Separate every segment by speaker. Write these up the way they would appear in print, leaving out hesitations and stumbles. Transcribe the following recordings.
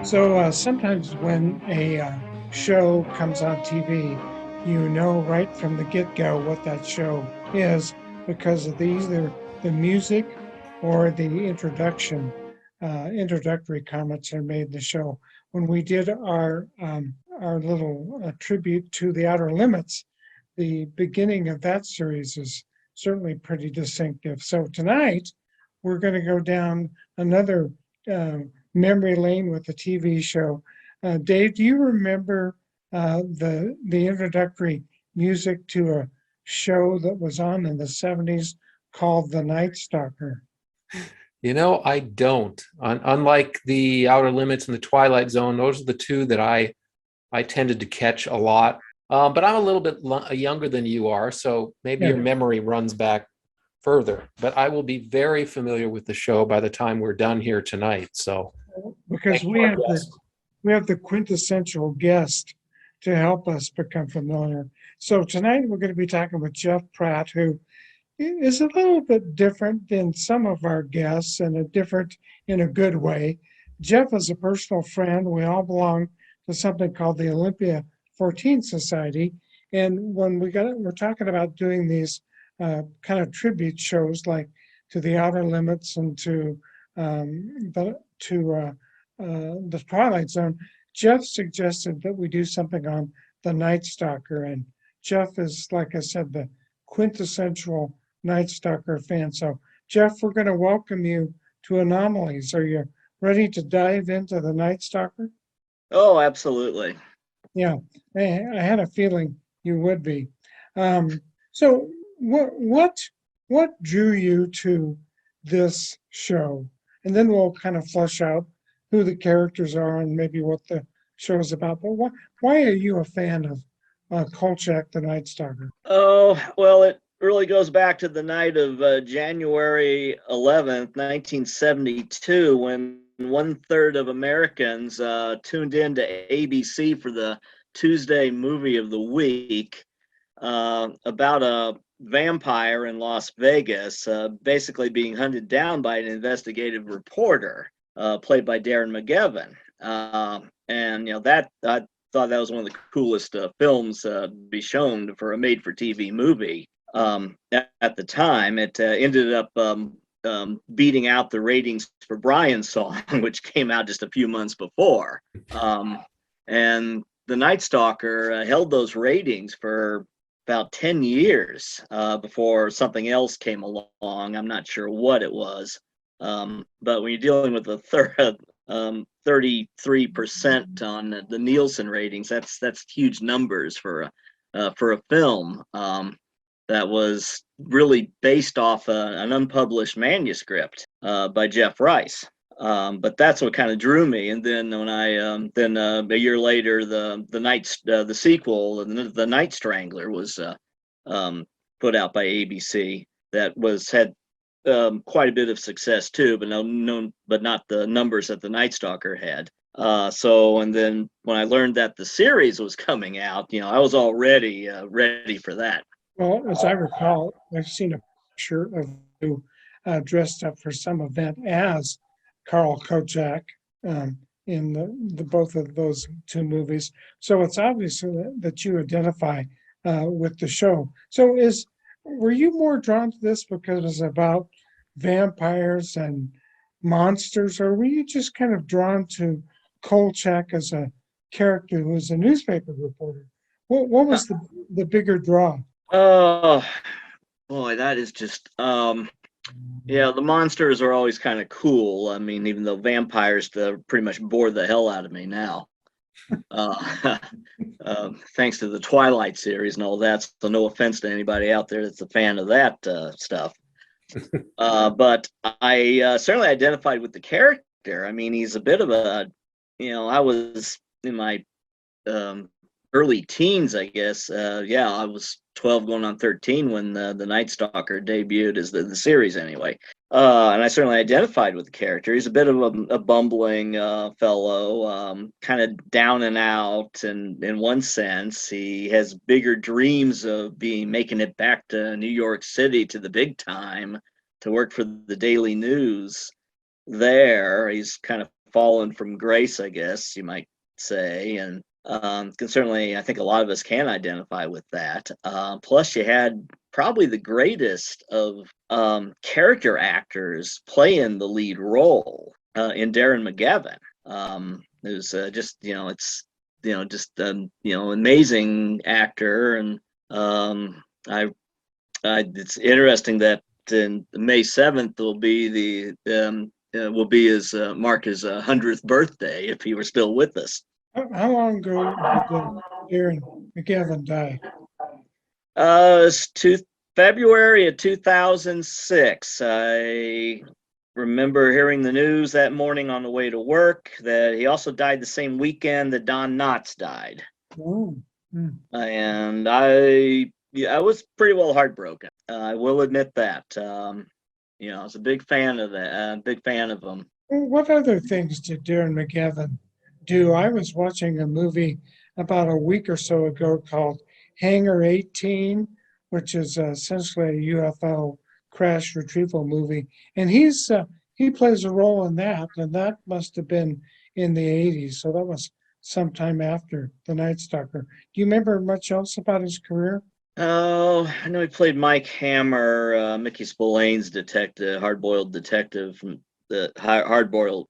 Speaker 1: Sometimes when a show comes on TV, you know right from the get-go what that show is because of either the music or the introductory comments are made in the show. When we did our little tribute to the Outer Limits, the beginning of that series is certainly pretty distinctive. So tonight we're going to go down another uh, memory lane with the TV show. Dave, do you remember the introductory music to a show that was on in the 70s called The Night Stalker?
Speaker 2: I don't. Unlike the Outer Limits and the Twilight Zone, those are the two that I tended to catch a lot. But I'm a little bit younger than you are, so maybe
Speaker 1: Yeah.
Speaker 2: your memory runs back further. But I will be very familiar with the show by the time we're done here tonight. So
Speaker 1: Because we have the quintessential guest to help us become familiar. So tonight we're going to be talking with Geoff Pratt, who is a little bit different than some of our guests and a different in a good way. Geoff is a personal friend. We all belong to something called the Olympia 14 Society. And when we're talking about doing these kind of tribute shows like to the Outer Limits and to the Twilight Zone, Geoff suggested that we do something on the Night Stalker. And Geoff is, like I said, the quintessential Night Stalker fan. So, Geoff, we're going to welcome you to Anomalies. Are you ready to dive into the Night Stalker?
Speaker 3: Oh, absolutely.
Speaker 1: Yeah, I had a feeling you would be. So, what drew you to this show? And then we'll kind of flesh out who the characters are and maybe what the show is about. But why are you a fan of Kolchak, the Night Stalker?
Speaker 3: Oh, well, it really goes back to the night of January 11th, 1972, when 1/3 of Americans tuned in to ABC for the Tuesday movie of the week about a vampire in Las Vegas, basically being hunted down by an investigative reporter played by Darren McGavin. And that I thought that was one of the coolest films to be shown for a made-for-TV movie. At the time, it ended up beating out the ratings for Brian's Song, which came out just a few months before. And the Night Stalker held those ratings for about 10 years before something else came along. I'm not sure what it was. But when you're dealing with a 33% on the Nielsen ratings, that's huge numbers for a film that was really based off an unpublished manuscript by Jeff Rice. But that's what kind of drew me. And then when a year later, the sequel, the Night Strangler, was put out by ABC. That had quite a bit of success too, but but not the numbers that the Night Stalker had. And then when I learned that the series was coming out, I was already ready for that.
Speaker 1: Well, as I recall, I've seen a picture of you dressed up for some event as Carl Kolchak in the both of those two movies. So it's obvious that you identify with the show. So were you more drawn to this because it was about vampires and monsters, or were you just kind of drawn to Kolchak as a character who was a newspaper reporter? What was the bigger draw?
Speaker 3: Oh boy, that is just the monsters are always kind of cool. I mean, even though vampires pretty much bore the hell out of me now. Thanks to the Twilight series and all that. So no offense to anybody out there that's a fan of that stuff. But I certainly identified with the character. I mean, he's a bit of I was in my early teens, I guess. I was 12 going on 13 when the Night Stalker debuted as the series anyway. And I certainly identified with the character. He's a bit of a bumbling fellow, kind of down and out. And in one sense, he has bigger dreams of making it back to New York City, to the big time, to work for the Daily News there. He's kind of fallen from grace, I guess you might say, and can certainly, I think a lot of us can identify with that. Plus, you had probably the greatest of character actors playing the lead role in Darren McGavin. It was just, it's, just amazing actor, and it's interesting that in May 7th will be his mark his 100th birthday if he were still with us.
Speaker 1: How long ago did Darren McGavin die?
Speaker 3: It's February of 2006. I remember hearing the news that morning on the way to work that he also died the same weekend that Don Knotts died.
Speaker 1: Oh.
Speaker 3: And I was pretty well heartbroken. I will admit that. I was a big fan of that. Big fan of him.
Speaker 1: What other things did Darren McGavin do? I was watching a movie about a week or so ago called Hangar 18, which is essentially a UFO crash retrieval movie, and he plays a role in that, and that must have been in the 80s, so that was sometime after the Night Stalker. Do you remember much else about his career?
Speaker 3: Oh, I know he played Mike Hammer, Mickey Spillane's detective, hard-boiled detective from the hard-boiled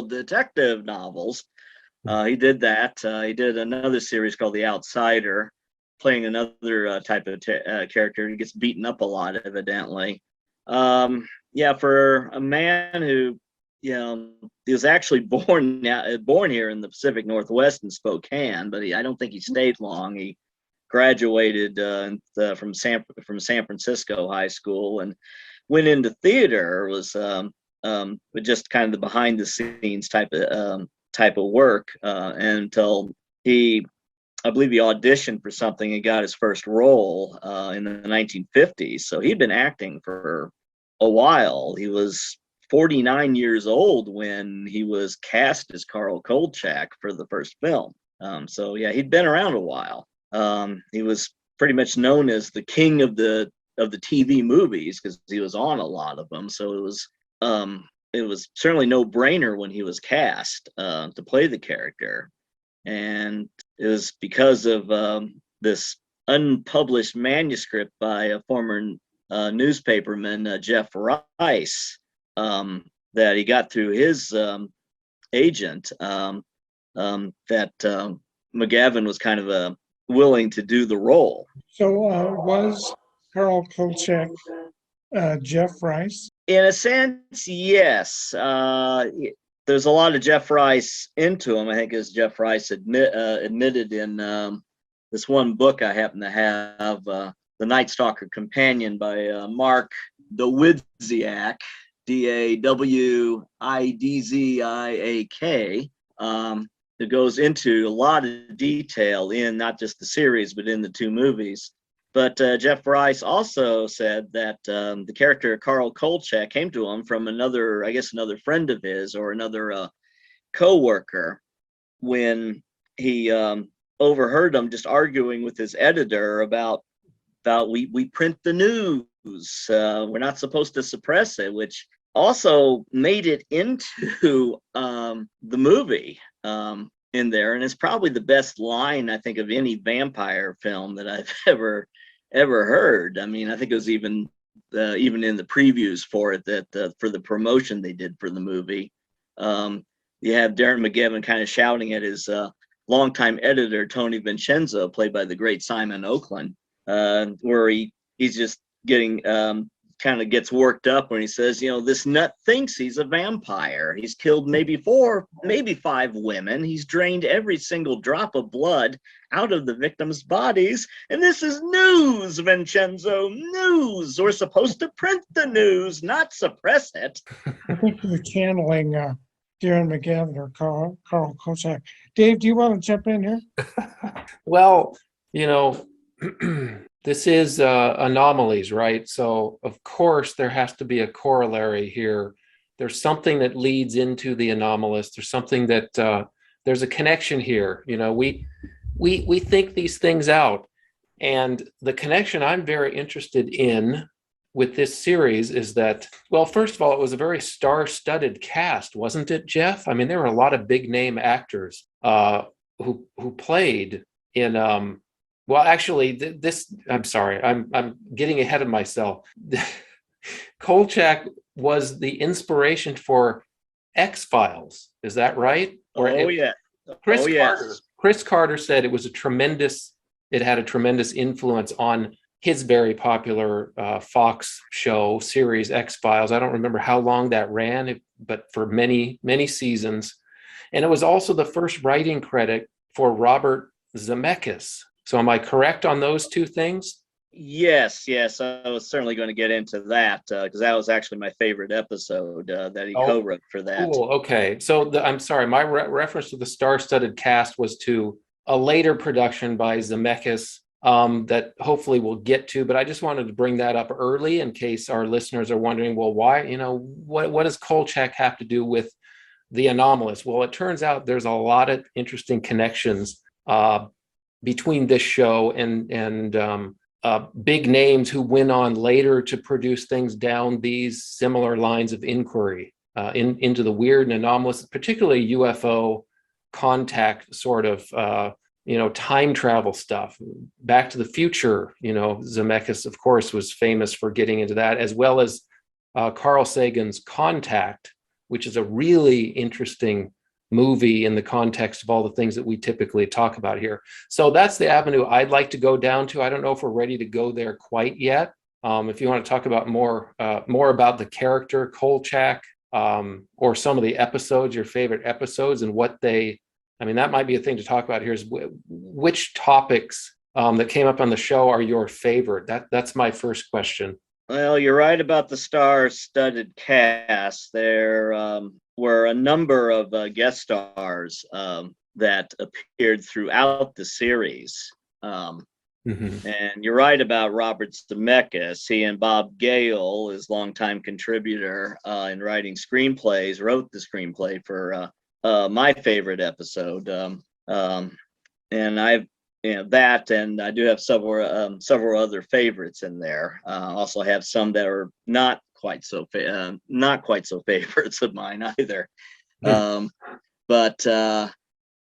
Speaker 3: detective novels. He did that. He did another series called The Outsider, playing another type of character. He gets beaten up a lot, evidently. For a man who, he was actually born here in the Pacific Northwest in Spokane, but I don't think he stayed long. He graduated from San Francisco High School and went into theater. Was just kind of the behind the scenes type of work until I believe he auditioned for something and got his first role in the 1950s. So he'd been acting for a while. He was 49 years old when he was cast as Carl Kolchak for the first film. He'd been around a while. He was pretty much known as the king of the TV movies because he was on a lot of them. So it was certainly no brainer when he was cast to play the character. And it was because of this unpublished manuscript by a former newspaperman, Geoff Rice, that he got through his agent, that McGavin was kind of willing to do the role.
Speaker 1: So was Carl Kolchak Geoff Rice?
Speaker 3: In a sense, yes. There's a lot of Geoff Rice into him. I think as Geoff Rice admitted in this one book I happen to have, The Night Stalker Companion by Mark Dawidziak, Dawidziak. It goes into a lot of detail in not just the series, but in the two movies. But Geoff Rice also said that the character Carl Kolchak came to him from another friend of his or another co-worker when he overheard him just arguing with his editor about we print the news. We're not supposed to suppress it, which also made it into the movie in there. And it's probably the best line, I think, of any vampire film that I've ever heard. I mean, I think it was even in the previews for it that for the promotion they did for the movie. You have Darren McGavin kind of shouting at his longtime editor, Tony Vincenzo, played by the great Simon Oakland, where he's just getting kind of gets worked up when he says, this nut thinks he's a vampire. He's killed maybe 4, maybe 5 women. He's drained every single drop of blood out of the victims' bodies. And this is news, Vincenzo, news. We're supposed to print the news, not suppress it.
Speaker 1: I think you're channeling Darren McGavin or Carl Kolchak. Dave, do you want to jump in here?
Speaker 2: Well, this is Anomalies, right? So, of course, there has to be a corollary here. There's something that leads into the anomalous. There's something that there's a connection here. We think these things out. And the connection I'm very interested in with this series is that, well, first of all, it was a very star-studded cast, wasn't it, Geoff? I mean, there were a lot of big name actors who played in. Well, actually, this. I'm sorry, I'm getting ahead of myself. Kolchak was the inspiration for X-Files. Is that right?
Speaker 3: Yeah.
Speaker 2: Chris Carter said it had a tremendous influence on his very popular Fox show series X-Files. I don't remember how long that ran, but for many, many seasons. And it was also the first writing credit for Robert Zemeckis. So am I correct on those two things?
Speaker 3: Yes. I was certainly going to get into that because that was actually my favorite episode that he co-wrote for that.
Speaker 2: Cool. Okay. So I'm sorry, my reference to the star-studded cast was to a later production by Zemeckis that hopefully we'll get to, but I just wanted to bring that up early in case our listeners are wondering, well, why, what does Kolchak have to do with the Anomalies? Well, it turns out there's a lot of interesting connections between this show and big names who went on later to produce things down these similar lines of inquiry into the weird and anomalous, particularly UFO contact sort of time travel stuff. Back to the Future, Zemeckis, of course, was famous for getting into that, as well as Carl Sagan's Contact, which is a really interesting movie in the context of all the things that we typically talk about here. So that's the avenue I'd like to go down to. I don't know if we're ready to go there quite yet. If you want to talk about more about the character Kolchak, or some of the episodes, your favorite episodes, and what that might be a thing to talk about here, is which topics that came up on the show are your favorite? That's my first question.
Speaker 3: Well, you're right about the star-studded cast. There were a number of guest stars that appeared throughout the series. And you're right about Robert Zemeckis. He and Bob Gale, his longtime contributor in writing screenplays, wrote the screenplay for my favorite episode. And I've that, and I do have several other favorites in there. Also have some that are not quite so favorites of mine either. But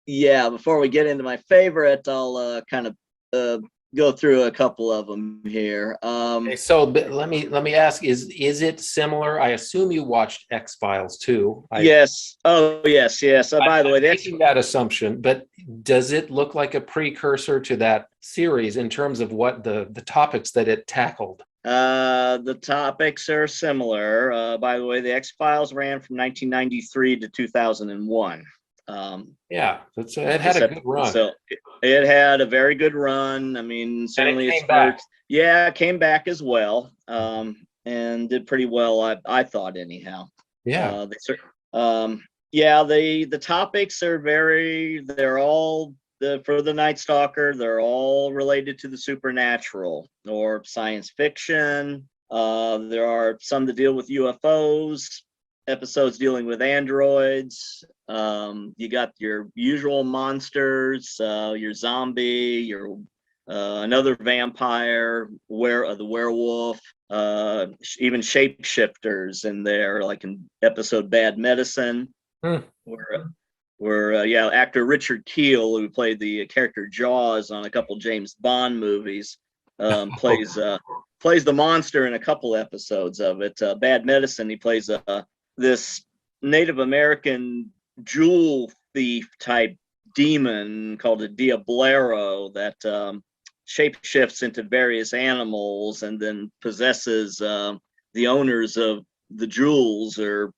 Speaker 3: before we get into my favorite, I'll kind of go through a couple of them here.
Speaker 2: Okay, so let me ask: is it similar? I assume you watched X-Files too.
Speaker 3: Yes. Oh, yes. By the way,
Speaker 2: making that assumption, but does it look like a precursor to that series in terms of what the topics that it tackled?
Speaker 3: The topics are similar. By the way, the X-Files ran from 1993 to 2001.
Speaker 2: It had a good run.
Speaker 3: So it had a very good run. I mean, certainly
Speaker 2: it came back.
Speaker 3: It came back as well, and did pretty well. I thought anyhow.
Speaker 2: Yeah.
Speaker 3: The topics are they're all for the Night Stalker. They're all related to the supernatural or science fiction. There are some that deal with UFOs. Episodes dealing with androids. You got your usual monsters, your zombie, your another vampire, the werewolf, even shapeshifters in there, like in episode Bad Medicine, where actor Richard Keel, who played the character Jaws on a couple James Bond movies, plays the monster in a couple episodes of it. Bad Medicine, he plays this Native American jewel thief type demon called a Diablero that shapeshifts into various animals and then possesses the owners of the jewels or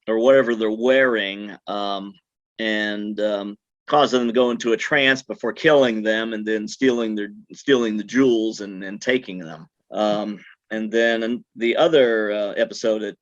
Speaker 3: whatever they're wearing, and causes them to go into a trance before killing them and then stealing the jewels and taking them. And then the other episode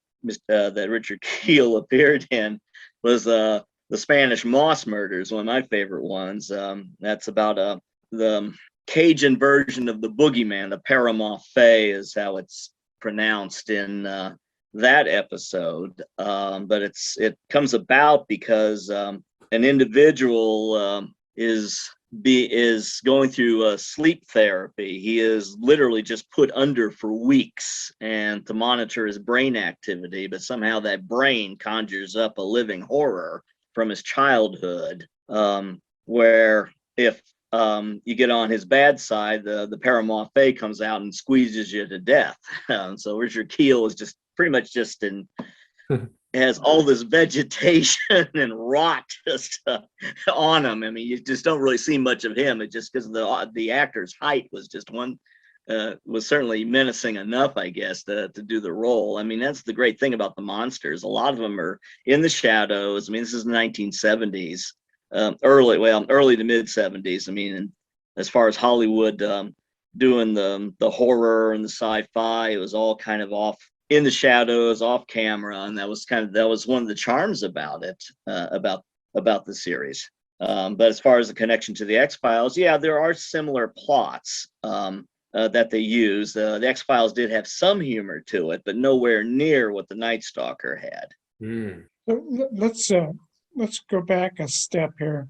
Speaker 3: that Richard Keel appeared in was the Spanish Moss Murders, one of my favorite ones. That's about the Cajun version of the boogeyman. The Paramour Fay is how it's pronounced in that episode. But it comes about because an individual is is going through sleep therapy. He is literally just put under for weeks and to monitor his brain activity, but somehow that brain conjures up a living horror from his childhood, where if you get on his bad side, the Paramorphe comes out and squeezes you to death. So Richard Keel is just pretty much just in has all this vegetation and rot just on him. I mean, you just don't really see much of him. It just because the actor's height was just was certainly menacing enough, I guess, to do the role. I mean, that's the great thing about the monsters. A lot of them are in the shadows. I mean, this is the 1970s, early to mid 70s. I mean, and as far as Hollywood doing the horror and the sci-fi, it was all kind of off in the shadows, off camera, and that was one of the charms about it, about the series. But as far as the connection to the X-Files, yeah, there are similar plots that they use. The X-Files did have some humor to it, but nowhere near what the Night Stalker had.
Speaker 1: So let's go back a step here,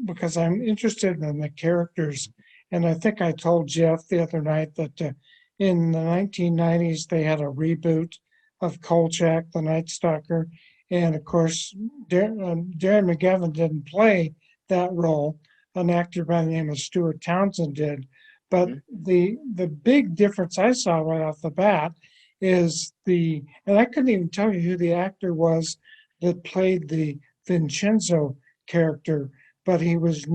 Speaker 1: because I'm interested in the characters, and I think I told Geoff the other night that in the 1990s they had a reboot of Kolchak, the Night Stalker, and of course Darren McGavin didn't play that role. An actor by the name of Stuart Townsend did. But the big difference I saw right off the bat is and I couldn't even tell you who the actor was that played the Vincenzo character, but he was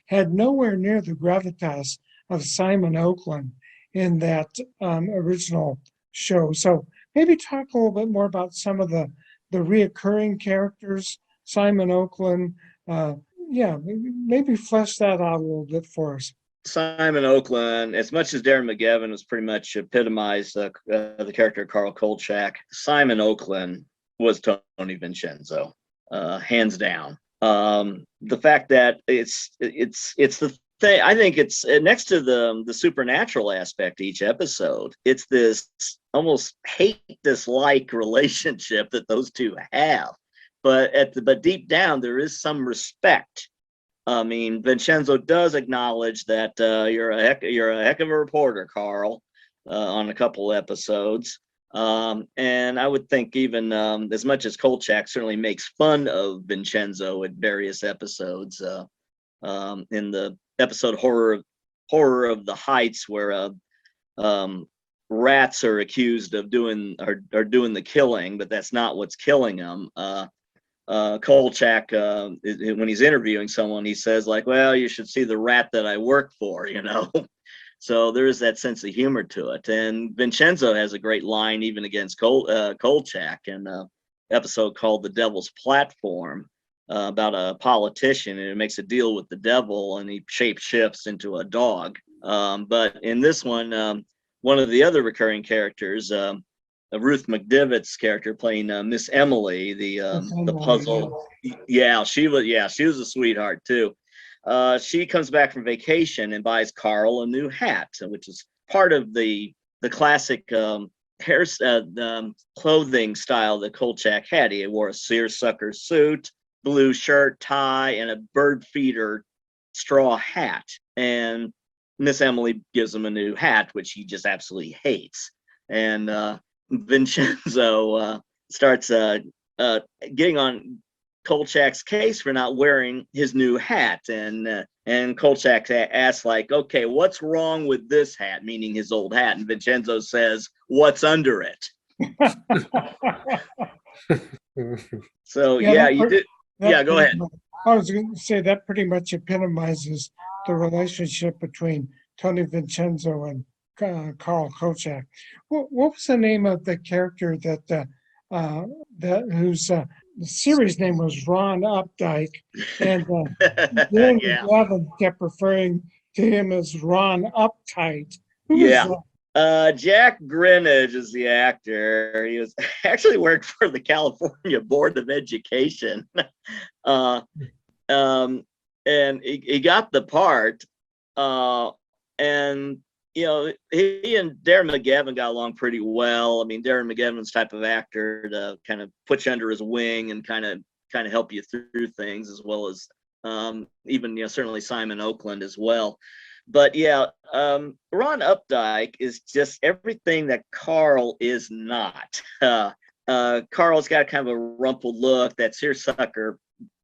Speaker 1: had nowhere near the gravitas of Simon Oakland in that original show. So maybe talk a little bit more about some of the reoccurring characters, Simon Oakland. Maybe flesh that out a little bit for us.
Speaker 3: Simon Oakland, as much as Darren McGavin was pretty much epitomized the character of Carl Kolchak, Simon Oakland was Tony Vincenzo, hands down. The fact that it's the thing, I think it's next to the supernatural aspect each episode. It's this almost hate dislike relationship that those two have, but deep down there is some respect. I mean, Vincenzo does acknowledge that you're a heck of a reporter, Carl, on a couple episodes. And I would think even as much as Kolchak certainly makes fun of Vincenzo at various episodes, in the episode Horror of the Heights, where rats are accused of doing the killing, but that's not what's killing them. Kolchak, when he's interviewing someone, he says like, well, you should see the rat that I work for, you know. So there is that sense of humor to it. And Vincenzo has a great line even against Kolchak in an episode called The Devil's Platform, about a politician, and it makes a deal with the devil, and he shapeshifts into a dog. But in this one, one of the other recurring characters, Ruth McDivitt's character playing Miss Emily, the puzzle. Yeah, she was a sweetheart too. She comes back from vacation and buys Carl a new hat, which is part of the classic clothing style that Kolchak had. He wore a seersucker suit, blue shirt, tie, and a bird feeder straw hat. And Miss Emily gives him a new hat, which he just absolutely hates. And Vincenzo starts getting on Kolchak's case for not wearing his new hat, and Kolchak asks like, okay, what's wrong with this hat, meaning his old hat, and Vincenzo says, what's under it? So you did. Yeah, go ahead.
Speaker 1: I was going to say that pretty much epitomizes the relationship between Tony Vincenzo and Carl Kolchak. What was the name of the character whose series name was Ron Updike, and Gavin kept referring to him as Ron Uptight?
Speaker 3: Jack Grinnage is the actor. He was actually worked for the California Board of Education, and he got the part. And you know, he and Darren McGavin got along pretty well. I mean, Darren McGavin's type of actor to kind of put you under his wing and kind of help you through things, as well as even certainly Simon Oakland as well. But yeah, Ron Updike is just everything that Carl is not. Carl's got kind of a rumpled look. That seersucker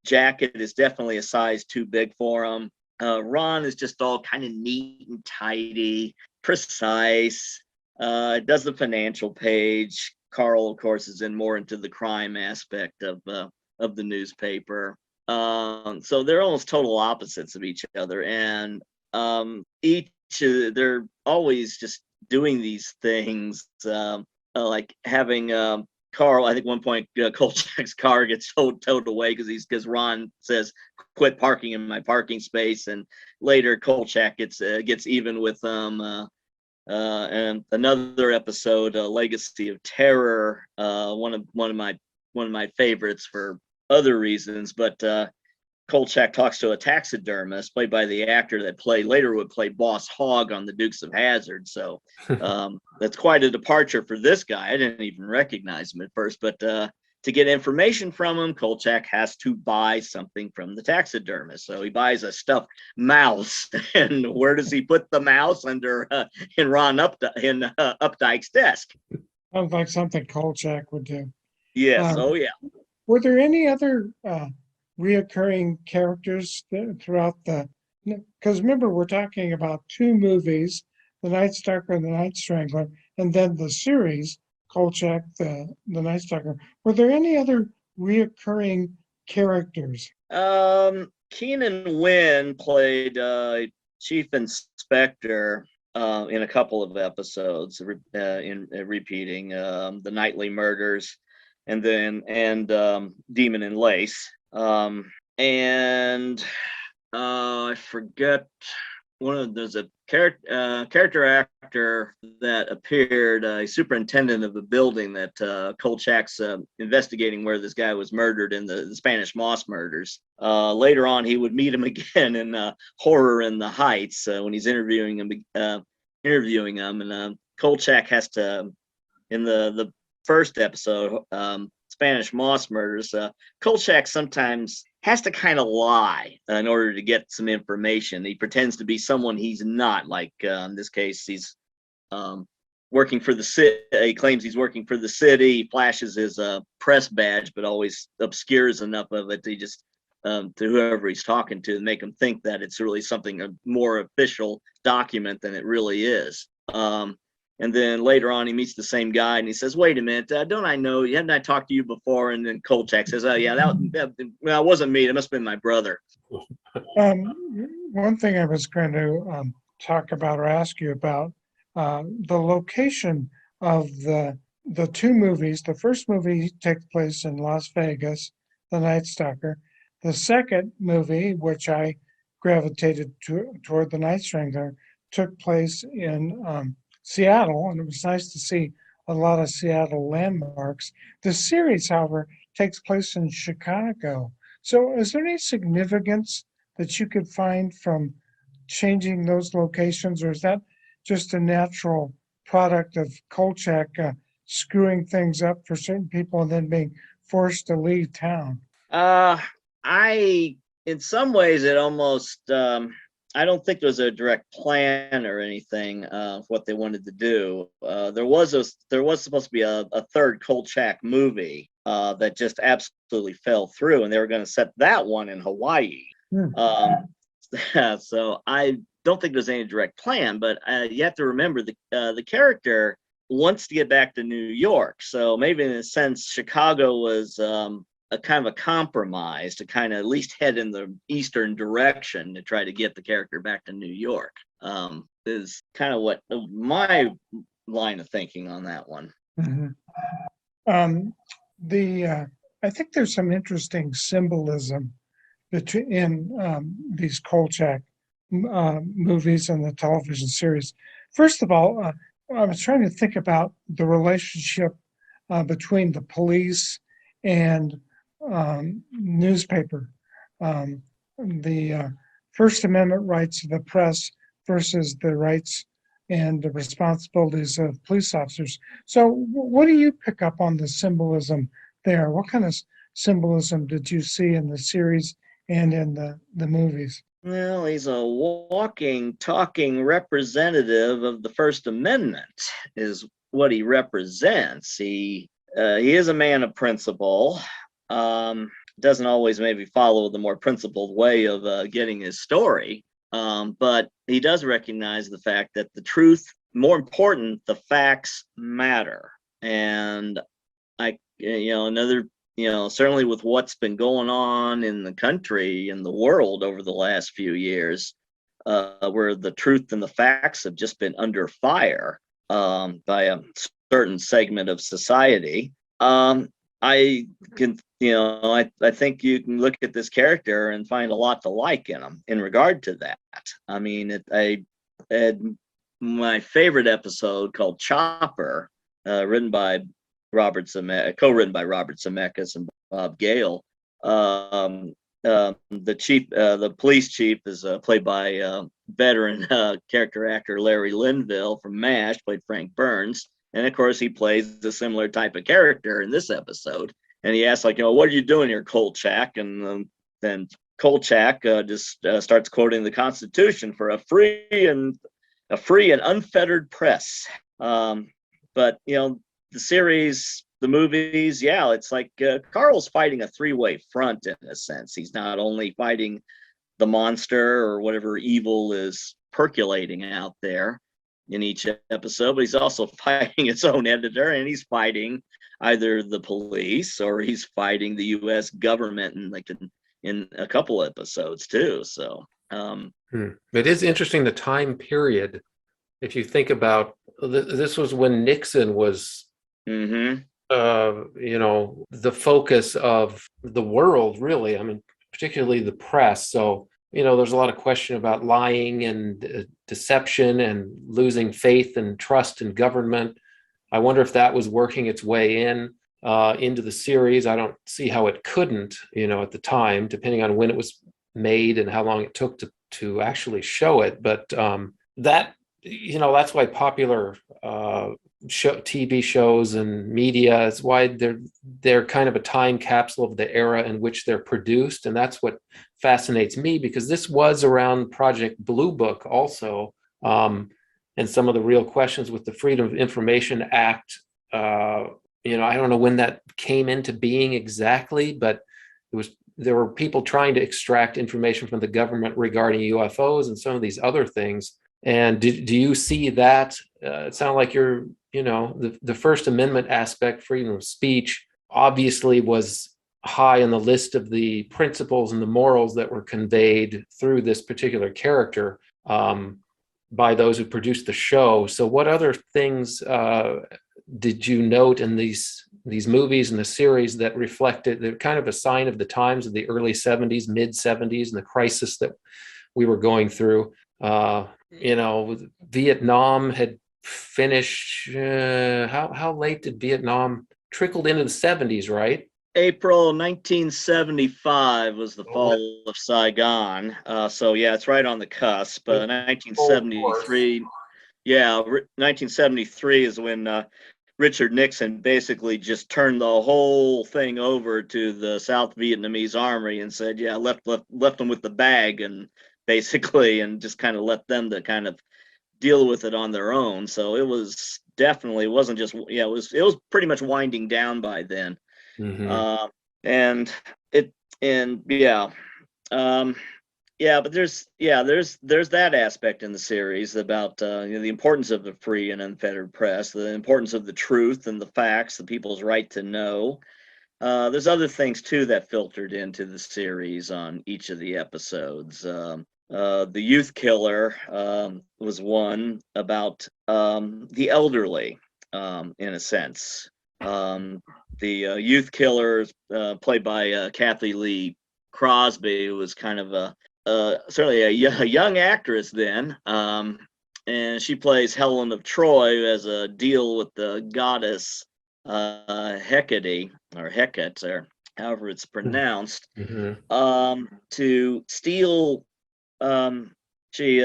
Speaker 3: jacket is definitely a size too big for him. Ron is just all kind of neat and tidy, precise. Does the financial page. Carl, of course, is more into the crime aspect of the newspaper. So they're almost total opposites of each other, and they're always just doing these things, like having Carl. I think one point Kolchak's car gets towed away because Ron says, "Quit parking in my parking space," and later Kolchak gets even with them. And another episode, Legacy of Terror, one of my favorites for other reasons, but Kolchak talks to a taxidermist played by the actor that later would play Boss Hogg on the Dukes of Hazzard. So that's quite a departure for this guy. I didn't even recognize him at first, but to get information from him, Kolchak has to buy something from the taxidermist. So he buys a stuffed mouse, and where does he put the mouse? Under in Updike's desk.
Speaker 1: Sounds like something Kolchak would do.
Speaker 3: Yes. Oh yeah.
Speaker 1: Were there any other reoccurring characters throughout because remember, we're talking about two movies, The Night Stalker and The Night Strangler, and then the series, Kolchak, the Night Stalker. Were there any other reoccurring characters?
Speaker 3: Keenan Wynn played Chief Inspector in a couple of episodes, in repeating the Nightly Murders, and Demon and Lace. I forget there's a character actor that appeared, a superintendent of the building that Kolchak's investigating, where this guy was murdered in the Spanish Moss murders. Later on, he would meet him again in Horror in the Heights when he's interviewing him, and Kolchak has to, in the first episode, Spanish Moss murders, Kolchak sometimes has to kind of lie in order to get some information. He pretends to be someone he's not. Like in this case, he's working for the city. He claims he's working for the city. He flashes his press badge, but always obscures enough of it to just to whoever he's talking to make him think that it's really something, a more official document than it really is. And then later on, he meets the same guy, and he says, "Wait a minute, don't I know you? Haven't I talked to you before?" And then Kolchak says, "Oh yeah, that wasn't me. It must have been my brother."
Speaker 1: One thing I was going to talk about or ask you about, the location of the two movies. The first movie takes place in Las Vegas, The Night Stalker. The second movie, which I gravitated toward, The Night Strangler, took place in Seattle, and it was nice to see a lot of Seattle landmarks. The series, however, takes place in Chicago. So is there any significance that you could find from changing those locations, or is that just a natural product of Kolchak screwing things up for certain people and then being forced to leave town?
Speaker 3: In some ways, it almost, I don't think there was a direct plan or anything of what they wanted to do. There was supposed to be a third Kolchak movie that just absolutely fell through, and they were going to set that one in Hawaii. So I don't think there's any direct plan, but you have to remember the character wants to get back to New York. So maybe in a sense, Chicago was a kind of a compromise to kind of at least head in the eastern direction to try to get the character back to New York. Is kind of what my line of thinking on that one.
Speaker 1: Mm-hmm. I think there's some interesting symbolism in these Kolchak movies and the television series. First of all, I was trying to think about the relationship between the police and newspaper, the First Amendment rights of the press versus the rights and the responsibilities of police officers. So what do you pick up on the symbolism there? What kind of symbolism did you see in the series and in the movies.
Speaker 3: Well, he's a walking, talking representative of the First Amendment, is what he represents. He is a man of principle. Doesn't always maybe follow the more principled way of getting his story, but he does recognize the fact that the truth, more important, the facts matter. And certainly with what's been going on in the country and the world over the last few years, where the truth and the facts have just been under fire by a certain segment of society. I can, I think you can look at this character and find a lot to like in him in regard to that. I mean, I had my favorite episode called Chopper, co-written by Robert Zemeckis and Bob Gale. The police chief is played by veteran character actor Larry Linville from MASH, played Frank Burns. And of course, he plays a similar type of character in this episode. And he asks, like, what are you doing here, Kolchak? And then Kolchak just starts quoting the Constitution for a free and unfettered press. But the series, the movies, yeah, it's like Carl's fighting a three-way front in a sense. He's not only fighting the monster or whatever evil is percolating out there in each episode, but he's also fighting its own editor, and he's fighting either the police or he's fighting the U.S. government in a couple episodes too. So
Speaker 2: it is interesting, the time period. If you think about this, was when Nixon was the focus of the world, really. I mean, particularly the press. So there's a lot of question about lying and deception and losing faith and trust in government. I wonder if that was working its way into the series. I don't see how it couldn't, at the time, depending on when it was made and how long it took to actually show it. But that's why popular TV shows and media is why they're kind of a time capsule of the era in which they're produced. And that's what fascinates me, because this was around Project Blue Book also, and some of the real questions with the Freedom of Information Act. I don't know when that came into being exactly, but there were people trying to extract information from the government regarding UFOs and some of these other things. And do you see that? It sounds like you're, the First Amendment aspect, freedom of speech, obviously was high on the list of the principles and the morals that were conveyed through this particular character by those who produced the show. So what other things did you note in these movies and the series that reflected the kind of a sign of the times of the early 70s, mid 70s, and the crisis that we were going through? Vietnam had finished. How late did Vietnam trickled into the 70s, right?
Speaker 3: April 1975 was the fall of Saigon. So yeah, it's right on the cusp. 1973. Yeah, 1973 is when Richard Nixon basically just turned the whole thing over to the South Vietnamese Army and said, yeah, left them with the bag, and basically, and just kind of let them to kind of deal with it on their own. So it was definitely, it wasn't just, it was pretty much winding down by then. But there's that aspect in the series about the importance of the free and unfettered press, the importance of the truth and the facts, the people's right to know. There's other things too that filtered into the series on each of the episodes. The youth killer was one about the elderly, in a sense. The youth killer, played by Kathy Lee Crosby, who was kind of certainly a young actress then, and she plays Helen of Troy as a deal with the goddess Hecate, or Hecate, or however it's pronounced, to steal. She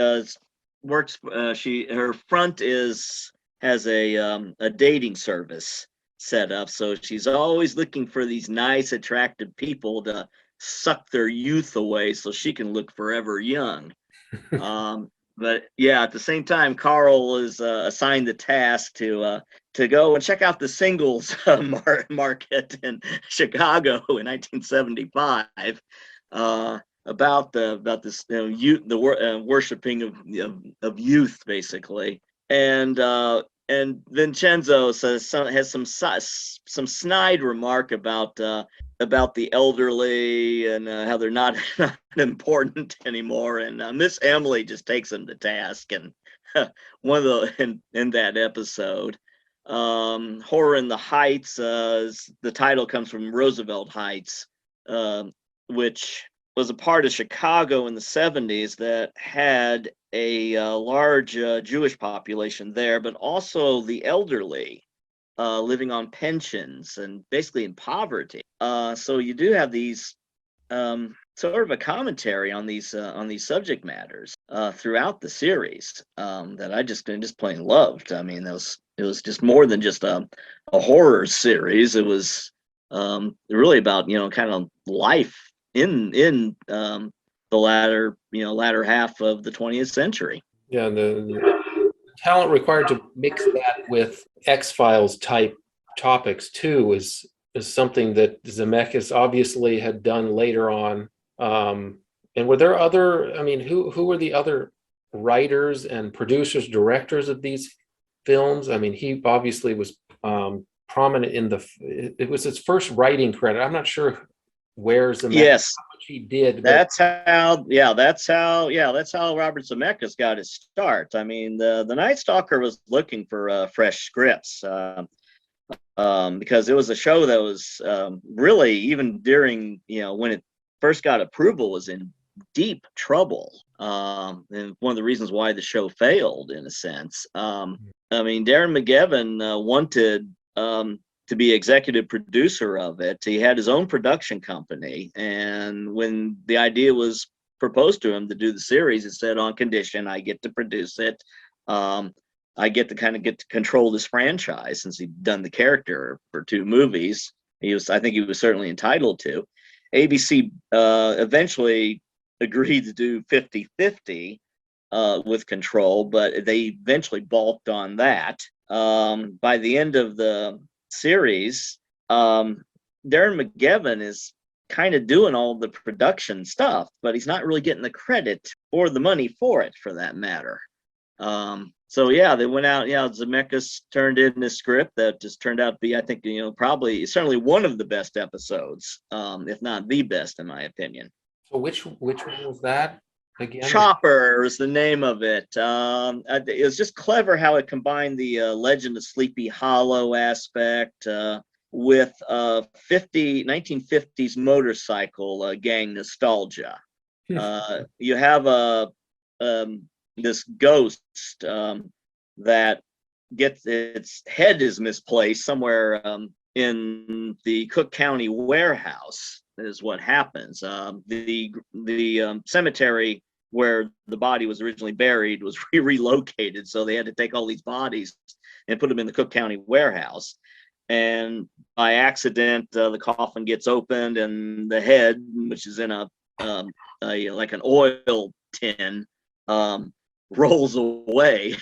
Speaker 3: works. Her front has a dating service set up, so she's always looking for these nice, attractive people to suck their youth away so she can look forever young. But yeah, at the same time, Carl is assigned the task to go and check out the singles market in Chicago in 1975, about this youth, the worshiping of youth, basically. And Vincenzo has some snide remark about the elderly and how they're not important anymore. And Miss Emily just takes him to task. And one of the in that episode, Horror in the Heights, the title comes from Roosevelt Heights, which was a part of Chicago in the 70s that had a large Jewish population there, but also the elderly living on pensions and basically in poverty. So you do have these sort of a commentary on these subject matters throughout the series that I just plain loved. I mean, it was just more than just a horror series. It was really about kind of life in the latter half of the 20th century.
Speaker 2: Yeah, the talent required to mix that with X-Files type topics too is something that Zemeckis obviously had done later on. And were there other? I mean, who were the other writers and producers, directors of these films? I mean, he obviously was prominent in it was his first writing credit. I'm not sure where Zemeckis,
Speaker 3: yes,
Speaker 2: how much he did.
Speaker 3: That's how Robert Zemeckis got his start. I mean, the Night Stalker was looking for fresh scripts because it was a show that was really, even during when it first got approval, was in deep trouble. And one of the reasons why the show failed, in a sense. I mean, Darren McGavin wanted to be executive producer of it. He had his own production company, and when the idea was proposed to him to do the series, it said, on condition I get to produce it. I get to control this franchise, since he'd done the character for 2 movies. I think he was certainly entitled to. ABC eventually agreed to do 50-50 with control, but they eventually balked on that. By the end of the series, Darren McGavin is kind of doing all the production stuff, but he's not really getting the credit or the money for it, for that matter. So yeah, they went out. Zemeckis turned in a script that just turned out to be, I think, probably certainly one of the best episodes, if not the best, in my opinion.
Speaker 2: So which one was that again?
Speaker 3: Chopper is the name of it. It was just clever how it combined the Legend of Sleepy Hollow aspect with 1950s motorcycle gang nostalgia. You have this ghost that gets its head is misplaced somewhere in the Cook County warehouse, is what happens. The cemetery where the body was originally buried was relocated, so they had to take all these bodies and put them in the Cook County warehouse. And by accident, the coffin gets opened, and the head, which is in a like an oil tin, rolls away,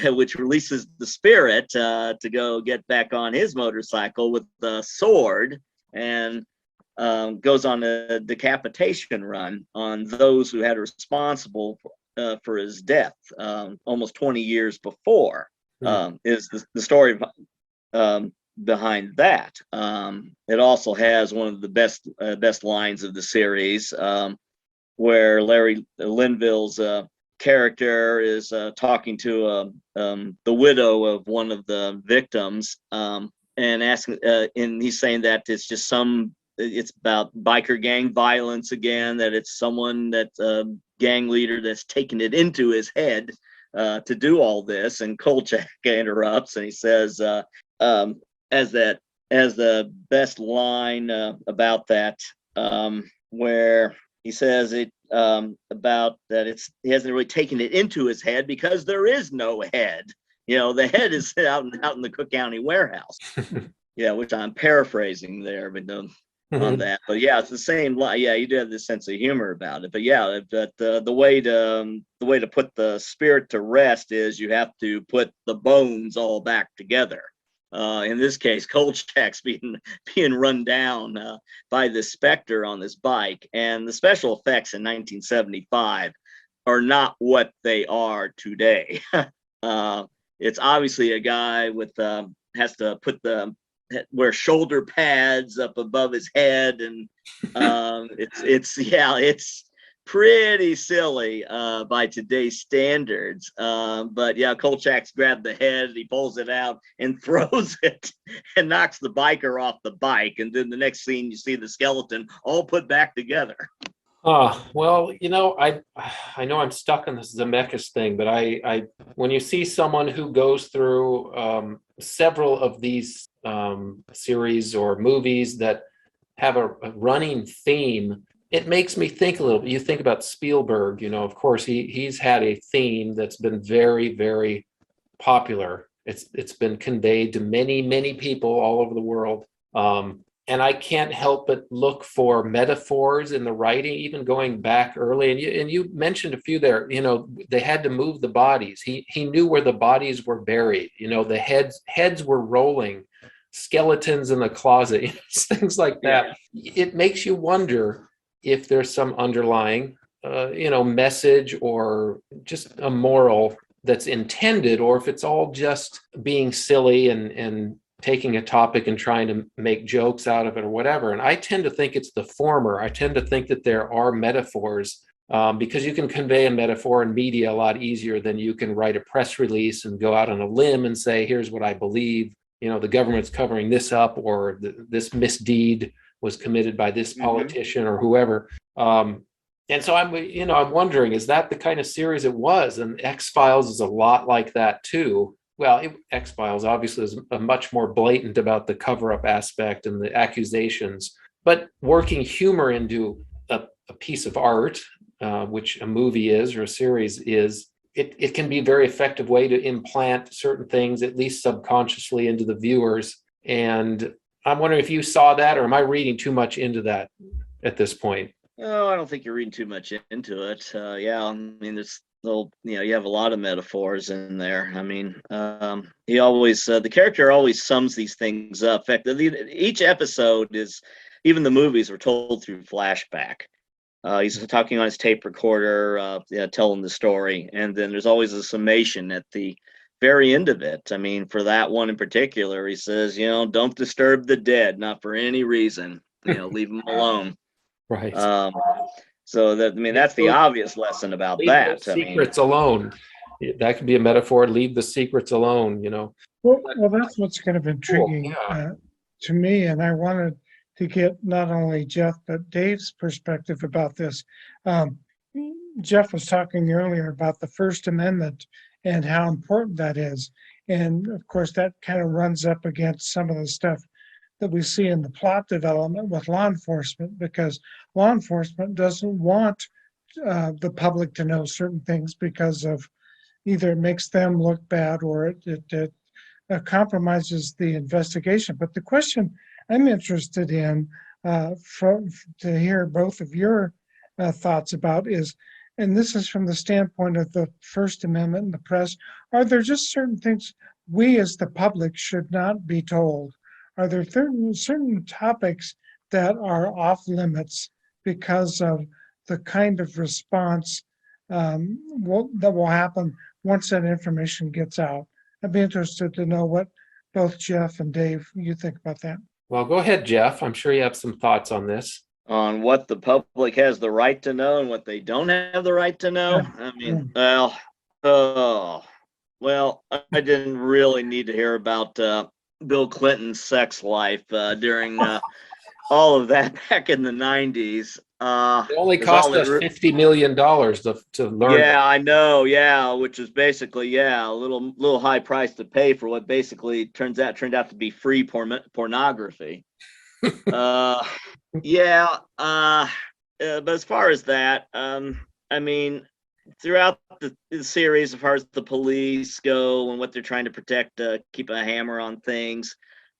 Speaker 3: which releases the spirit to go get back on his motorcycle with the sword, and goes on a decapitation run on those who had responsible for his death almost 20 years before. Is the story behind that. It also has one of the best lines of the series, where Larry Linville's character is talking to the widow of one of the victims, and asking, and he's saying that it's about biker gang violence again, that it's someone that's a gang leader that's taken it into his head to do all this. And Kolchak interrupts, and he says, as the best line about that, where he says it about that he hasn't really taken it into his head because there is no head. The head is out in the Cook County warehouse. Yeah, which I'm paraphrasing there, but on that. But yeah, it's the same. Yeah, you do have this sense of humor about it. But yeah, but the way to put the spirit to rest is you have to put the bones all back together. In this case, Kolchak's being run down by the Spectre on this bike, and the special effects in 1975 are not what they are today. It's obviously a guy with has to wear shoulder pads up above his head, and it's pretty silly by today's standards. But yeah, Kolchak's grabbed the head, he pulls it out and throws it and knocks the biker off the bike. And then the next scene, you see the skeleton all put back together.
Speaker 2: Well, I know I'm stuck on this Zemeckis thing, but I when you see someone who goes through several of these series or movies that have a running theme, it makes me think a little bit. You think about Spielberg, of course he's had a theme that's been very, very popular. It's been conveyed to many, many people all over the world. And I can't help but look for metaphors in the writing, even going back early. And you mentioned a few there. They had to move the bodies. He knew where the bodies were buried. The heads were rolling, skeletons in the closet, things like that. Yeah. It makes you wonder if there's some underlying, message or just a moral that's intended, or if it's all just being silly and taking a topic and trying to make jokes out of it or whatever. And I tend to think it's the former. I tend to think that there are metaphors because you can convey a metaphor in media a lot easier than you can write a press release and go out on a limb and say, here's what I believe, the government's covering this up, or this misdeed was committed by this politician or whoever. And so I'm wondering, is that the kind of series it was? And X-Files is a lot like that too. Well, X-Files obviously is much more blatant about the cover-up aspect and the accusations, but working humor into a piece of art, which a movie is or a series is, it can be a very effective way to implant certain things, at least subconsciously, into the viewers. And I'm wondering if you saw that, or am I reading too much into that at this point?
Speaker 3: No, I don't think you're reading too much into it. Yeah, I mean, it's you have a lot of metaphors in there. I mean, he always, the character always sums these things up. In fact, each episode is, even the movies were told through flashback. He's talking on his tape recorder, telling the story, and then there's always a summation at the very end of it. I mean, for that one in particular, he says, don't disturb the dead, not for any reason. Leave them alone.
Speaker 2: Right.
Speaker 3: So that's the obvious lesson about that.
Speaker 2: Secrets alone. That could be a metaphor. Leave the secrets alone.
Speaker 1: Well, that's what's kind of intriguing
Speaker 2: Cool. Yeah.
Speaker 1: To me, and I wanted to get not only Geoff but Dave's perspective about this. Geoff was talking earlier about the First Amendment and how important that is, and of course that kind of runs up against some of the stuff that we see in the plot development with law enforcement, because law enforcement doesn't want the public to know certain things because of either it makes them look bad or it compromises the investigation. But the question I'm interested in to hear both of your thoughts about is, and this is from the standpoint of the First Amendment and the press, are there just certain things we as the public should not be told? Are there certain topics that are off limits because of the kind of response that will happen once that information gets out? I'd be interested to know what both Geoff and Dave, you think about that.
Speaker 2: Well, go ahead, Geoff. I'm sure you have some thoughts on this.
Speaker 3: On what the public has the right to know and what they don't have the right to know. Yeah. I mean, I didn't really need to hear about Bill Clinton's sex life during all of that back in the 90s.
Speaker 2: It only cost us $50 million to learn.
Speaker 3: Yeah, I know. Yeah, which is basically a little high price to pay for what basically turned out to be free pornography. But as far as that, I mean, throughout the series, as far as the police go and what they're trying to protect, keep a hammer on things.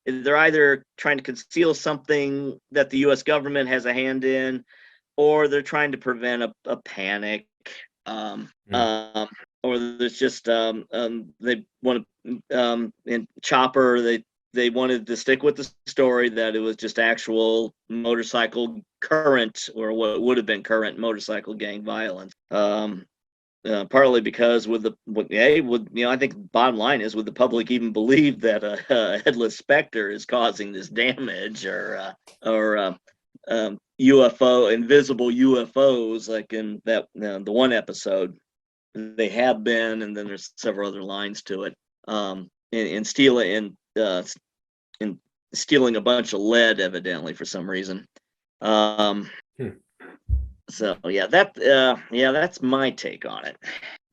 Speaker 3: they're either trying to conceal something that the U.S. government has a hand in, or they're trying to prevent a panic, or there's just they want to in Chopper they wanted to stick with the story that it was just actual motorcycle current, or what would have been current motorcycle gang violence. Partly because I think the bottom line is, would the public even believe that a headless specter is causing this damage, or invisible UFOs, like in that the one episode they have been, and then there's several other lines to it. In stealing a bunch of lead, evidently, for some reason. So that's my take on it.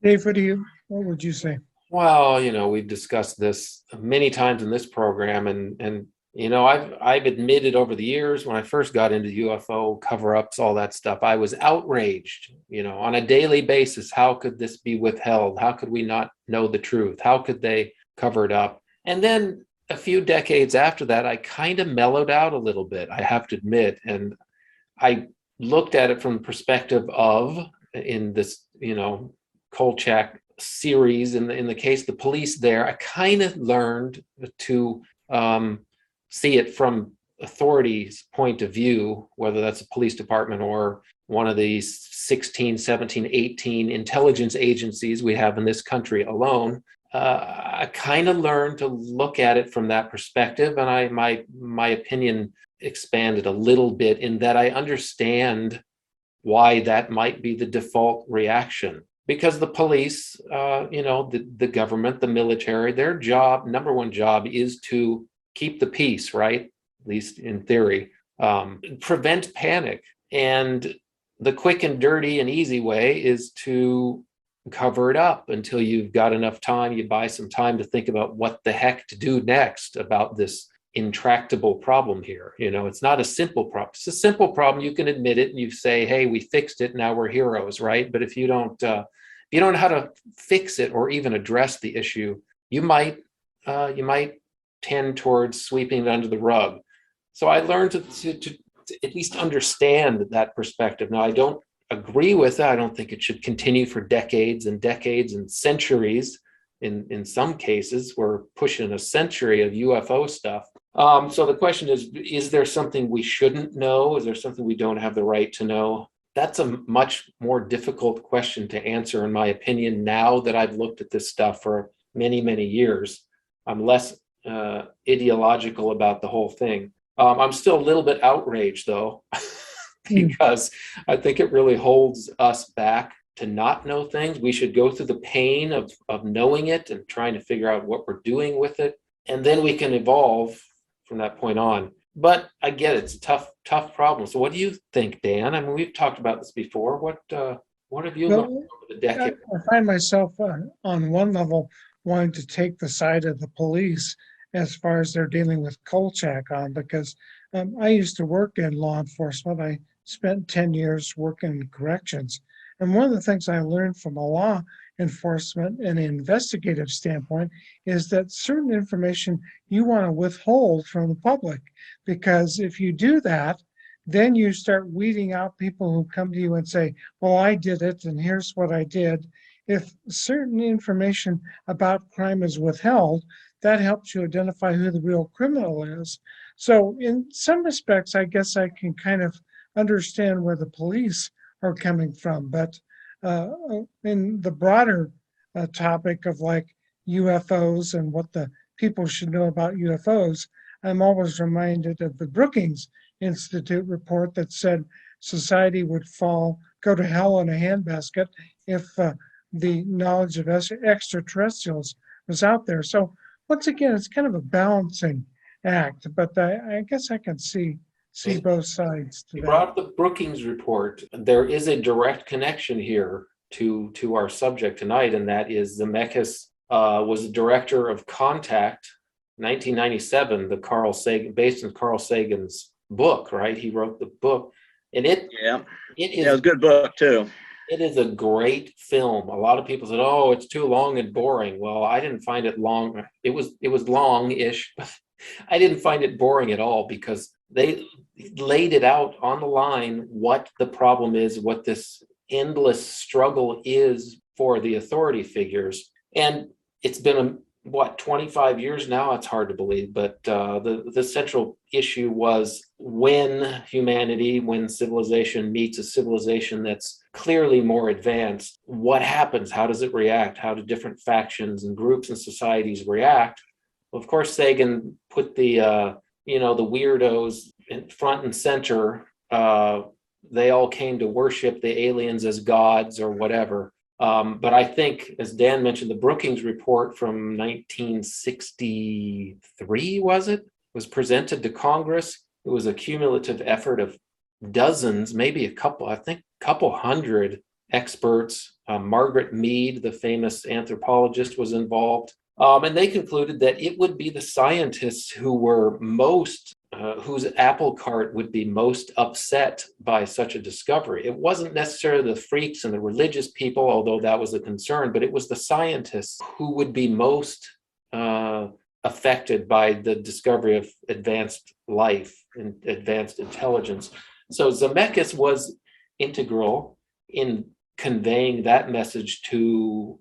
Speaker 1: Dave, what would you say?
Speaker 2: Well, we've discussed this many times in this program, and I've admitted over the years, when I first got into UFO cover-ups, all that stuff, I was outraged, on a daily basis. How could this be withheld? How could we not know the truth? How could they cover it up? And then a few decades after that, I kind of mellowed out a little bit, I have to admit, and I looked at it from the perspective of, in this, Kolchak series, in the case of the police there, I kind of learned to see it from authorities' point of view, whether that's a police department or one of these 16, 17, 18 intelligence agencies we have in this country alone. I kind of learned to look at it from that perspective, and my opinion expanded a little bit, in that I understand why that might be the default reaction. Because the police, the government, the military, their number one job is to keep the peace, right? At least in theory, prevent panic. And the quick and dirty and easy way is to cover it up until you've got enough time. You buy some time to think about what the heck to do next about this intractable problem here. It's not a simple problem. It's a simple problem. You can admit it and you say, hey, we fixed it, now we're heroes, right? But if you don't know how to fix it or even address the issue, you might tend towards sweeping it under the rug. So I learned to at least understand that perspective. Now, I don't agree with it. I don't think it should continue for decades and decades and centuries. In some cases, we're pushing a century of UFO stuff. So the question is there something we shouldn't know? Is there something we don't have the right to know? That's a much more difficult question to answer, in my opinion, now that I've looked at this stuff for many, many years. I'm less ideological about the whole thing. I'm still a little bit outraged, though, because I think it really holds us back to not know things. We should go through the pain of knowing it and trying to figure out what we're doing with it, and then we can evolve from that point on. But I get it. It's a tough problem. So what do you think, Dan? I mean, we've talked about this before. What have you learned over the decade?
Speaker 1: I find myself on one level wanting to take the side of the police as far as they're dealing with Kolchak on, because I used to work in law enforcement. I spent 10 years working in corrections. And one of the things I learned from a law enforcement and investigative standpoint is that certain information you want to withhold from the public, because if you do that, then you start weeding out people who come to you and say, well, I did it and here's what I did. If certain information about crime is withheld, that helps you identify who the real criminal is. So in some respects, I guess I can kind of understand where the police are coming from. But in the broader topic of like UFOs and what the people should know about UFOs, I'm always reminded of the Brookings Institute report that said society would go to hell in a handbasket if the knowledge of extraterrestrials was out there. So once again, it's kind of a balancing act, but I guess I can see both sides to
Speaker 2: You
Speaker 1: that.
Speaker 2: brought up the Brookings report. There is a direct connection here to our subject tonight, and that is Zemeckis was the director of Contact, 1997, the Carl Sagan, based on Carl Sagan's book, right? He wrote the book, and it is
Speaker 3: a good book too.
Speaker 2: It is a great film. A lot of people said, "Oh, it's too long and boring." Well, I didn't find it long. It was long-ish, I didn't find it boring at all because they laid it out on the line what the problem is, what this endless struggle is for the authority figures. And it's been, 25 years now? It's hard to believe, but the central issue was when civilization meets a civilization that's clearly more advanced, what happens? How does it react? How do different factions and groups and societies react? Well, of course, Sagan put the weirdos in front and center. They all came to worship the aliens as gods or whatever. But I think, as Dan mentioned, the Brookings report from 1963, was presented to Congress. It was a cumulative effort of dozens, maybe a couple hundred experts. Margaret Mead, the famous anthropologist, was involved. And they concluded that it would be the scientists who were whose apple cart would be most upset by such a discovery. It wasn't necessarily the freaks and the religious people, although that was a concern, but it was the scientists who would be most affected by the discovery of advanced life and advanced intelligence. So Zemeckis was integral in conveying that message to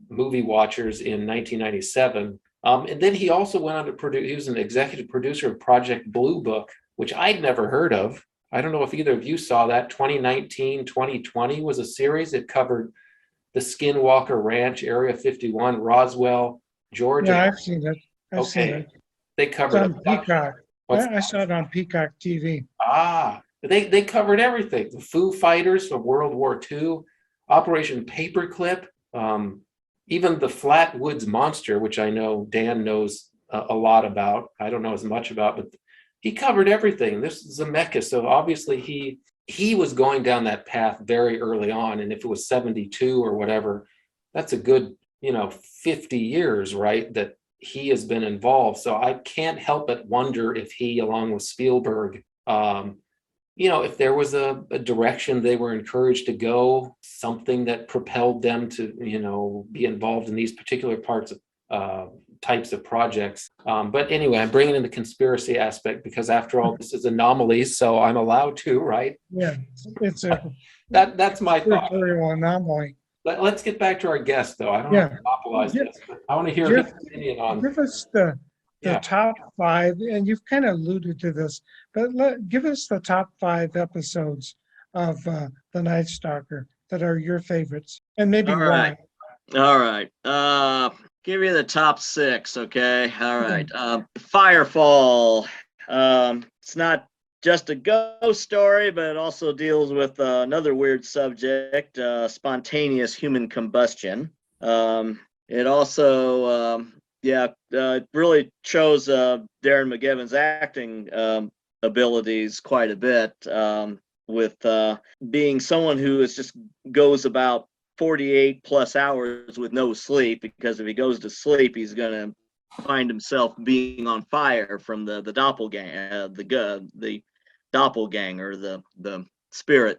Speaker 2: movie watchers in 1997. And then he also went on to produce, he was an executive producer of Project Blue Book, which I'd never heard of. I don't know if either of you saw that. 2019, 2020 was a series. It covered the Skinwalker Ranch, Area 51, Roswell, Georgia.
Speaker 1: Yeah, I've seen it. I've seen it.
Speaker 2: They
Speaker 1: It's
Speaker 2: covered
Speaker 1: on Peacock. I saw it on Peacock TV.
Speaker 2: They covered everything. The Foo Fighters of World War II, Operation Paperclip, even the Flatwoods Monster, which I know Dan knows a lot about. I don't know as much about, but he covered everything. This is Zemeckis, so obviously he was going down that path very early on. And if it was 72 or whatever, that's a good 50 years, right, that he has been involved. So I can't help but wonder if he, along with Spielberg, if there was a direction they were encouraged to go, something that propelled them to, be involved in these particular types of projects. But anyway, I'm bringing in the conspiracy aspect because, after all, this is Anomalies, so I'm allowed to, right?
Speaker 1: Yeah, it's a
Speaker 2: that's my thought.
Speaker 1: Anomaly.
Speaker 2: Let's get back to our guest, though. I don't want to monopolize this, but I want to hear his opinion on.
Speaker 1: Give us the top 5, and you've kind of alluded to this, but give us the top 5 episodes of the Night Stalker that are your favorites, and maybe why.
Speaker 3: All right. Give you the top 6, okay? All right. Firefall. It's not just a ghost story, but it also deals with another weird subject, spontaneous human combustion. It also, it really shows Darren McGibbon's acting abilities quite a bit, with being someone who goes about 48 plus hours with no sleep, because if he goes to sleep, he's going to find himself being on fire from the doppelganger, the doppelganger, the spirit.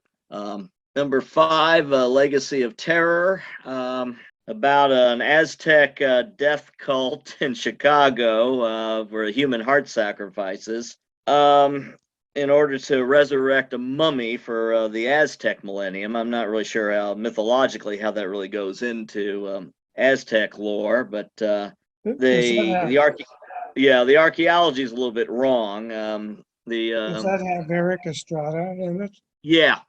Speaker 3: Number 5, Legacy of Terror, about an Aztec death cult in Chicago, where human heart sacrifices in order to resurrect a mummy for the Aztec millennium. I'm not really sure mythologically how that really goes into Aztec lore, but the archaeology is a little bit wrong.
Speaker 1: Does that have Eric Estrada in it?
Speaker 3: Yeah.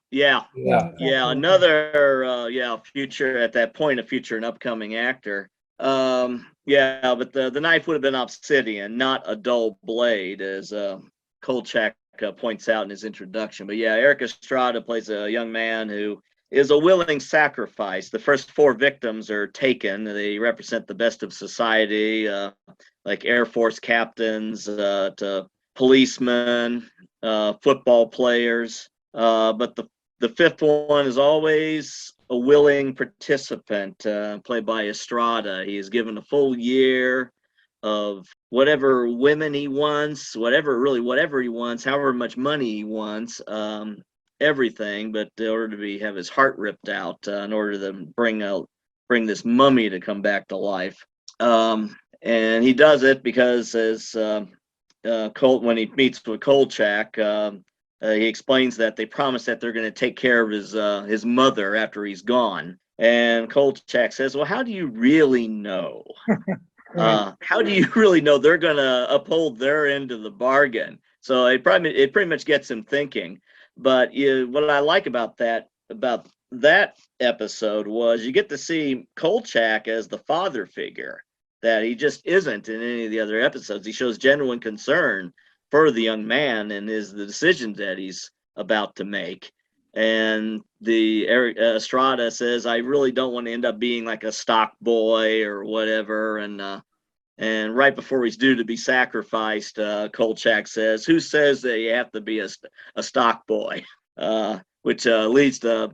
Speaker 3: Another future at that point, a future and upcoming actor. But the knife would have been obsidian, not a dull blade, as Kolchak points out in his introduction. But Eric Estrada plays a young man who is a willing sacrifice. The first 4 victims are taken. They represent the best of society, like Air Force captains, to policemen, football players. But the 5th one is always a willing participant, played by Estrada. He is given a full year of whatever women he wants, whatever he wants, however much money he wants, everything, but in order to have his heart ripped out, in order to bring this mummy to come back to life. And he does it because as when he meets with Kolchak, he explains that they promise that they're going to take care of his mother after he's gone. And Kolchak says, "Well, how do you really know?
Speaker 1: Right.
Speaker 3: How do you really know they're going to uphold their end of the bargain?" So it pretty much gets him thinking. But what I like about that episode was you get to see Kolchak as the father figure that he just isn't in any of the other episodes. He shows genuine concern for the young man and the decisions that he's about to make. And the Estrada says, "I really don't want to end up being like a stock boy or whatever." And right before he's due to be sacrificed, Kolchak says, "Who says that you have to be a stock boy?" Which leads to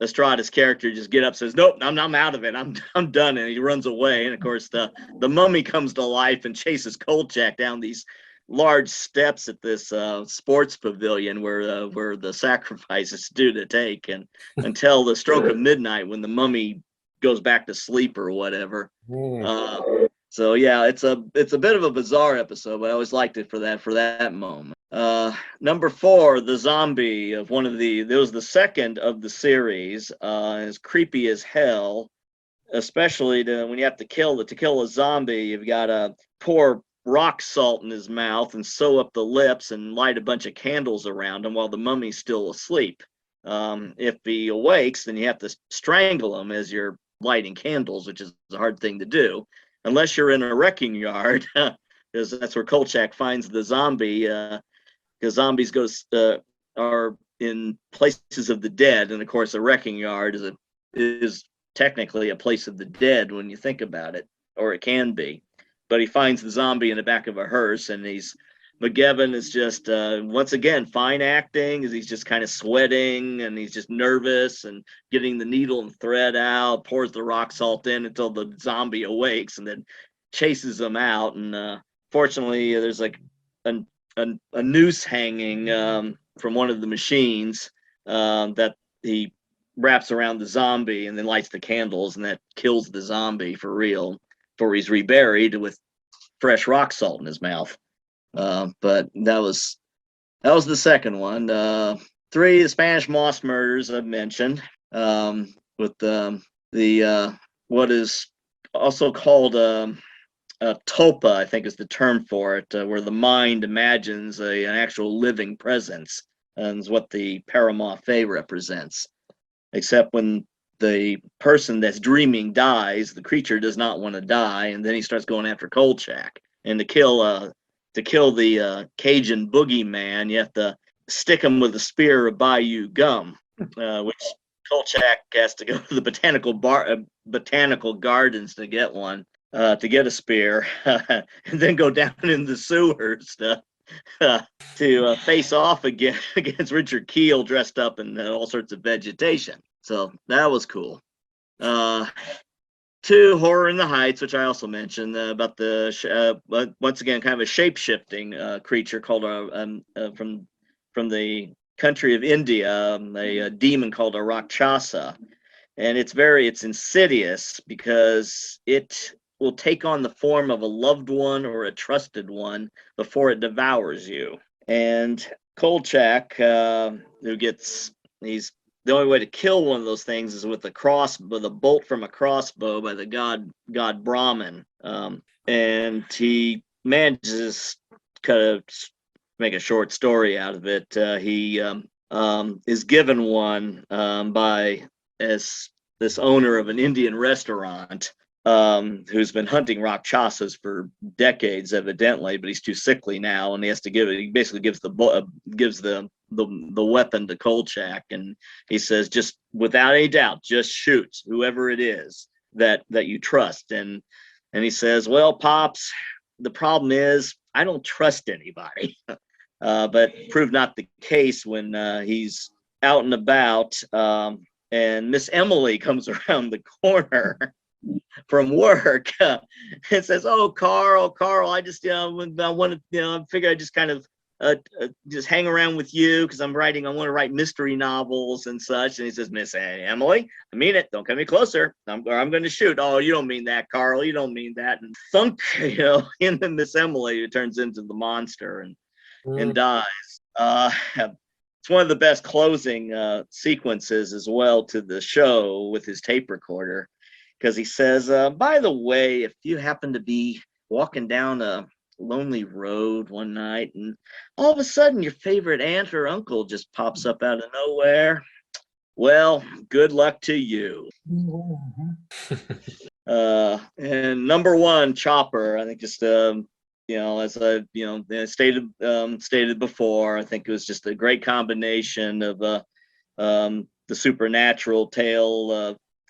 Speaker 3: Estrada's character just get up, says, "Nope, I'm out of it. I'm done," and he runs away. And of course, the mummy comes to life and chases Kolchak down these large steps at this sports pavilion where the sacrifice is due to take, and until the stroke of midnight when the mummy goes back to sleep or whatever. So yeah, it's a bit of a bizarre episode, but I always liked it for that moment. Number 4, the zombie of it was the second of the series. It's creepy as hell, especially when you have to kill a zombie. You've got to pour rock salt in his mouth and sew up the lips and light a bunch of candles around him while the mummy's still asleep. If he awakes, then you have to strangle him as you're lighting candles, which is a hard thing to do, unless you're in a wrecking yard, because that's where Kolchak finds the zombie. Because zombies are in places of the dead, and of course, a wrecking yard is technically a place of the dead when you think about it, or it can be. But he finds the zombie in the back of a hearse, and McGivern is just once again fine acting, as he's just kind of sweating and he's just nervous and getting the needle and thread out, pours the rock salt in until the zombie awakes, and then chases him out. And fortunately, there's like a noose hanging from one of the machines that he wraps around the zombie and then lights the candles, and that kills the zombie for real before he's reburied with fresh rock salt in his mouth. But that was the second one. 3, the Spanish moss murders I've mentioned, with the what is also called topa, I think is the term for it, where the mind imagines an actual living presence, and is what the Paramafe represents. Except when the person that's dreaming dies, the creature does not want to die, and then he starts going after Kolchak. And to kill the Cajun boogeyman, you have to stick him with a spear of bayou gum, which Kolchak has to go to the botanical gardens to get one, to get a spear, and then go down in the sewers to face off against Richard Keel dressed up in all sorts of vegetation. So that was cool. 2, Horror in the Heights, which I also mentioned, about the once again kind of a shape-shifting creature called from the country of India, a demon called a Rakshasa, and it's insidious because it will take on the form of a loved one or a trusted one before it devours you. And Kolchak, the only way to kill one of those things is with a bolt from a crossbow by the god Brahman. And he manages to make a short story out of it. He is given one by this owner of an Indian restaurant, who's been hunting Rakshasas for decades, evidently, but he's too sickly now, and he has to give it. He basically gives the weapon to Kolchak, and he says, just without any doubt, just shoot whoever it is that you trust. And he says, "Well, Pops, the problem is I don't trust anybody." But proved not the case when he's out and about, and Miss Emily comes around the corner from work and says, "Oh, Carl, I just I want to I figure I just kind of just hang around with you because I want to write mystery novels and such. And he says, Miss Emily, I mean it. Don't come any closer. I'm going to shoot. Oh, you don't mean that, Carl. You don't mean that. And thunk, into Miss Emily, who turns into the monster and dies. It's one of the best closing sequences as well to the show with his tape recorder, because he says, by the way, if you happen to be walking down a lonely road one night and all of a sudden your favorite aunt or uncle just pops up out of nowhere, well, good luck to you. And number one, Chopper, I think just as I stated before, I think it was just a great combination of the supernatural tale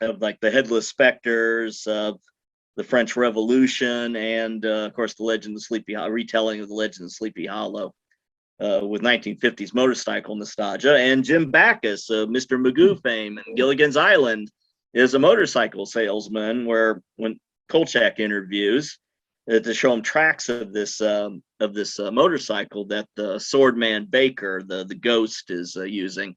Speaker 3: of like the headless specters of the French Revolution, and of course the retelling of the Legend of Sleepy Hollow with 1950s motorcycle nostalgia. And Jim Backus, Mr. Magoo fame, and Gilligan's Island is a motorcycle salesman, where when Kolchak interviews to show him tracks of this motorcycle that the Swordman Baker, the ghost, is using,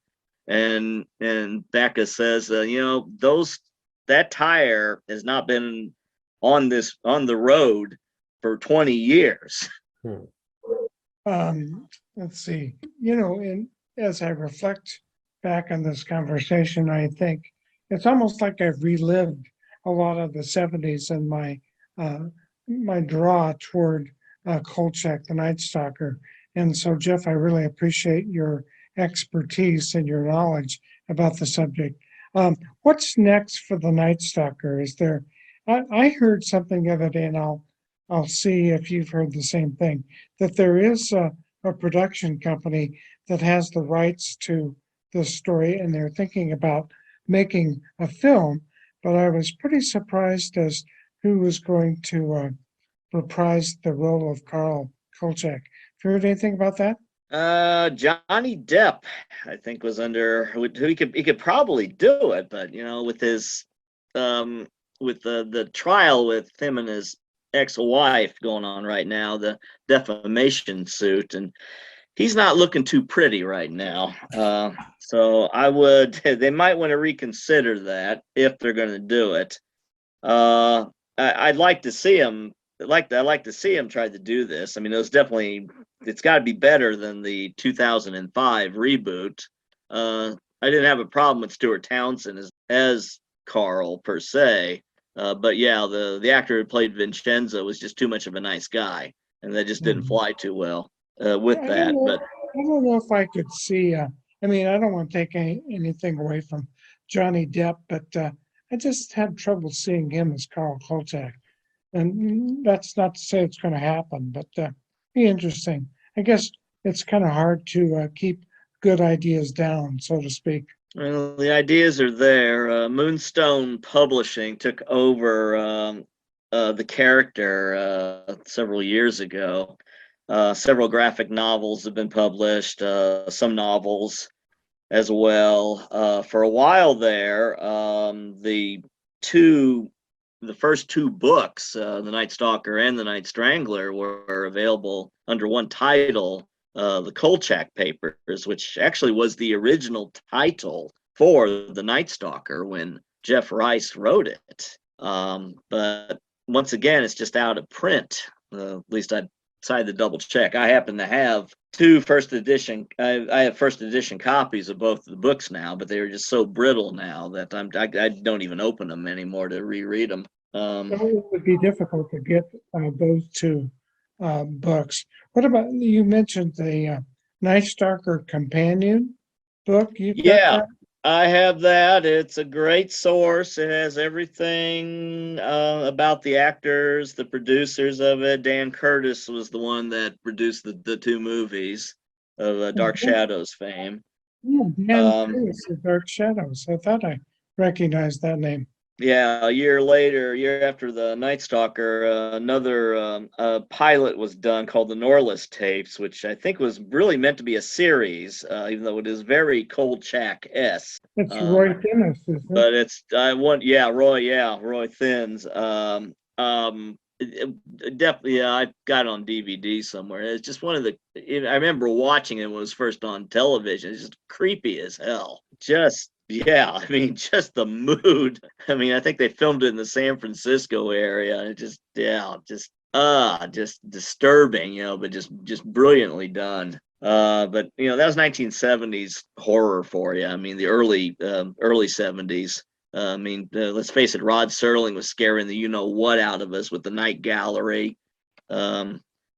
Speaker 3: and Backus says, that tire has not been on the road for 20 years.
Speaker 1: Let's see, and as I reflect back on this conversation, I think it's almost like I've relived a lot of the 70s and my draw toward Kolchak, the Night Stalker. And so, Geoff, I really appreciate your expertise and your knowledge about the subject. What's next for the Night Stalker? Is there? I heard something the other day, and I'll see if you've heard the same thing, that there is a production company that has the rights to this story, and they're thinking about making a film. But I was pretty surprised as who was going to reprise the role of Carl Kolchak. Have you heard anything about that?
Speaker 3: Johnny Depp, I think, was under who he could probably do it, but with his with the trial with him and his ex-wife going on right now, the defamation suit, and he's not looking too pretty right now. So they might want to reconsider that if they're going to do it. I'd like to see him. I'd like to see him try to do this. I mean, it's got to be better than the 2005 reboot. I didn't have a problem with Stuart Townsend as Carl per se, but yeah, the actor who played Vincenzo was just too much of a nice guy, and that just didn't fly too well with that. But
Speaker 1: I don't know if I could see. I don't want to take anything away from Johnny Depp, but I just had trouble seeing him as Carl Kolchak. And that's not to say it's going to happen, but be interesting. I guess it's kind of hard to keep good ideas down, so to speak.
Speaker 3: Well, the ideas are there. Moonstone Publishing took over the character several years ago. Several graphic novels have been published, some novels as well. For a while there, the first two books, The Night Stalker and The Night Strangler, were available under one title, the Kolchak Papers, which actually was the original title for The Night Stalker when Jeff Rice wrote it. But once again, it's just out of print. At least I decided to double check. I happen to have two first edition. I have first edition copies of both of the books now, but they are just so brittle now that I don't even open them anymore to reread them.
Speaker 1: It would be difficult to get those two books. What about, you mentioned the Night Stalker companion book? You've got that?
Speaker 3: I have that. It's a great source. It has everything about the actors, the producers of it. Dan Curtis was the one that produced the two movies of Dark Shadows fame.
Speaker 1: Yeah, Dan Curtis of Dark Shadows. I thought I recognized that name.
Speaker 3: Yeah, a year after the Night Stalker, another pilot was done called the Norliss Tapes, which I think was really meant to be a series, even though it is very Kolchak-esque.
Speaker 1: It's Roy Thinnes, isn't it?
Speaker 3: But it's Roy Thins. definitely, yeah, I got it on DVD somewhere. It's just one of the. I remember watching it when it was first on television. It's just creepy as hell. Just yeah, I mean, just the mood. I mean, I think they filmed it in the San Francisco area. And it just yeah, just disturbing, but just brilliantly done. But that was 1970s horror for you. I mean, the early 70s. I mean, let's face it, Rod Serling was scaring the what out of us with the Night Gallery.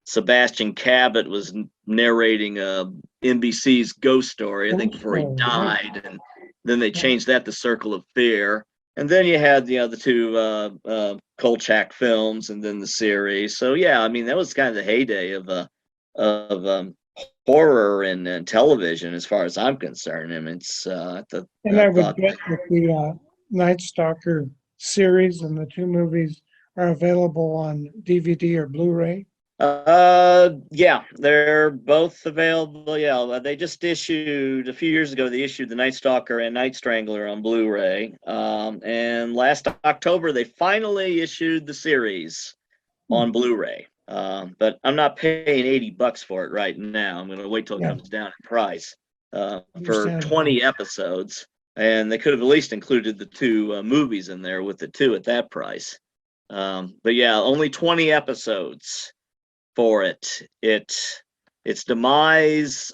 Speaker 3: Sebastian Cabot was narrating NBC's Ghost Story, I think, before he died, and then they changed that to Circle of Fear. And then you had the two Kolchak films, and then the series. So yeah, I mean, that was kind of the heyday of horror and television, as far as I'm concerned. I mean, it's
Speaker 1: I would bet that the Night Stalker series and the two movies are available on DVD or Blu-ray.
Speaker 3: Yeah, they're both available. Yeah, they just issued a few years ago. They issued the Night Stalker and Night Strangler on Blu-ray. And last October they finally issued the series on Blu-ray. But I'm not paying $80 for it right now. I'm going to wait till it comes down in price. For 20 episodes, and they could have at least included the two movies in there with it too at that price. But yeah, only 20 episodes for it. Its demise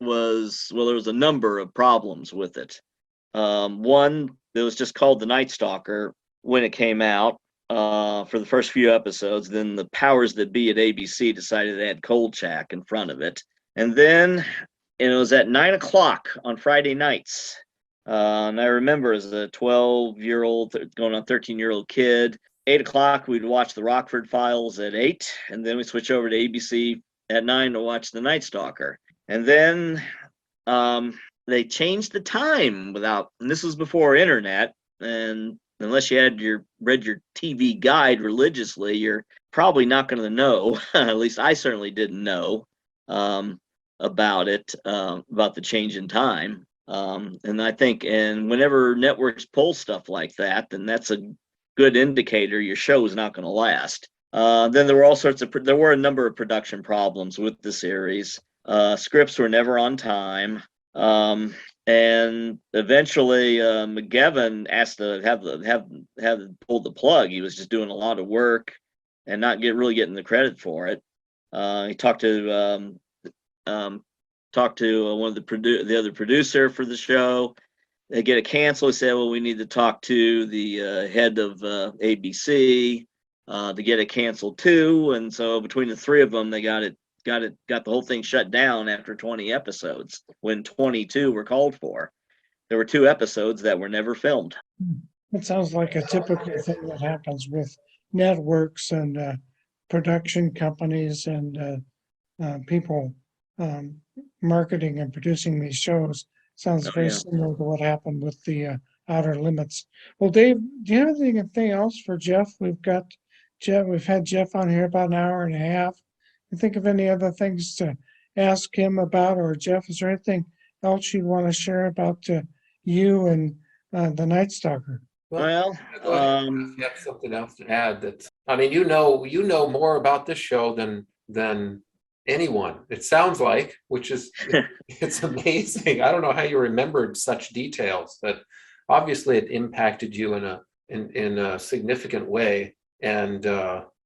Speaker 3: was, well, there was a number of problems with it. One, it was just called the Night Stalker when it came out for the first few episodes. Then the powers that be at ABC decided to add Kolchak in front of it, and then it was at 9 o'clock on Friday nights. And I remember as a 12-year-old going on 13-year-old kid, 8 o'clock, we'd watch the Rockford Files at 8, and then we switch over to ABC at 9 to watch the Night Stalker. And then they changed the time and this was before internet, and unless you had read your TV guide religiously, you're probably not going to know. At least I certainly didn't know about it, about the change in time. And I think, and whenever networks pull stuff like that, then that's a good indicator your show is not going to last. Then there were there were a number of production problems with the series. Scripts were never on time. And eventually McGavin asked to have pulled the plug. He was just doing a lot of work and not really getting the credit for it. He talked to one of the other producer for the show. They get it canceled. He said, well, we need to talk to the head of ABC to get it canceled too. And so between the three of them, they got the whole thing shut down after 20 episodes when 22 were called for. There were 2 episodes that were never filmed.
Speaker 1: It sounds like a typical thing that happens with networks and production companies and people marketing and producing these shows. Sounds very similar to what happened with the Outer Limits. Well, Dave, do you have anything else for Geoff? We've had Geoff on here about an hour and a half. You think of any other things to ask him about, or Geoff, is there anything else you want to share about you and the Night Stalker?
Speaker 3: Well,
Speaker 2: you have something else to add. I mean, you know more about this show than anyone. It sounds like, which is it's amazing. I don't know how you remembered such details, but obviously it impacted you in a significant way. And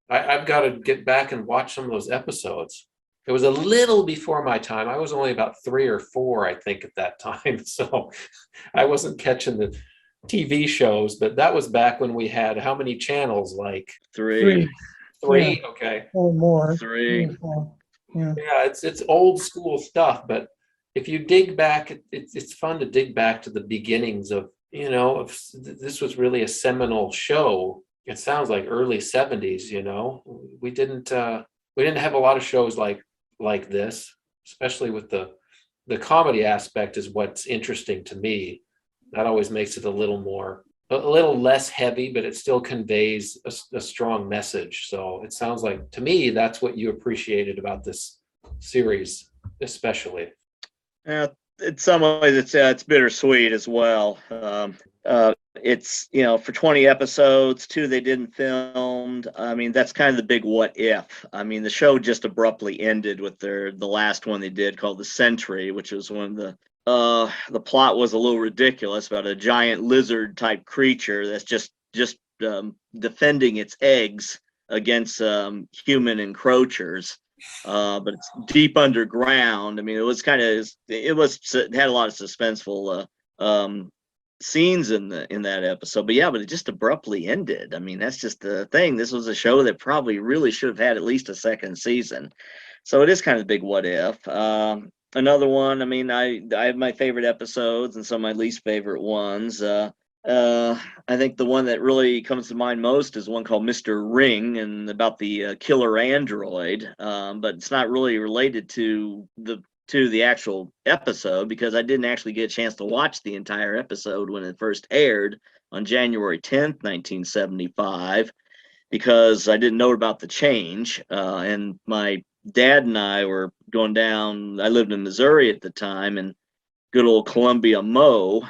Speaker 2: I've got to get back and watch some of those episodes. It was a little before my time. I was only about 3 or 4, I think, at that time. So I wasn't catching the TV shows, but that was back when we had how many channels? Like
Speaker 3: 3.
Speaker 2: 3?
Speaker 1: Yeah.
Speaker 2: Okay.
Speaker 1: Or more.
Speaker 3: 3.
Speaker 1: Yeah.
Speaker 2: Yeah, it's old school stuff, but if you dig back, it's fun to dig back to the beginnings of, if this was really a seminal show. It sounds like early 70s, we didn't have a lot of shows like this, especially with the comedy aspect is what's interesting to me. That always makes it a little less heavy, but it still conveys a strong message. So it sounds like, to me, that's what you appreciated about this series, especially.
Speaker 3: In some ways, it's bittersweet as well. it's, for 20 episodes, 2 they didn't film. I mean, that's kind of the big what if. I mean, the show just abruptly ended with the last one they did called The Sentry, which was one of the plot was a little ridiculous about a giant lizard type creature that's just defending its eggs against human encroachers. But it's deep underground. I mean, it had a lot of suspenseful scenes in that episode. But yeah, but it just abruptly ended. I mean, that's just the thing. This was a show that probably really should have had at least a second season. So it is kind of a big what if. Another one, I mean, I have my favorite episodes and some of my least favorite ones. I think the one that really comes to mind most is one called Mr. Ring, and about the killer android. But it's not really related to the actual episode, because I didn't actually get a chance to watch the entire episode when it first aired on January 10th, 1975, because I didn't know about the change. And my dad and I were going down, I lived in Missouri at the time, and good old Columbia, Mo,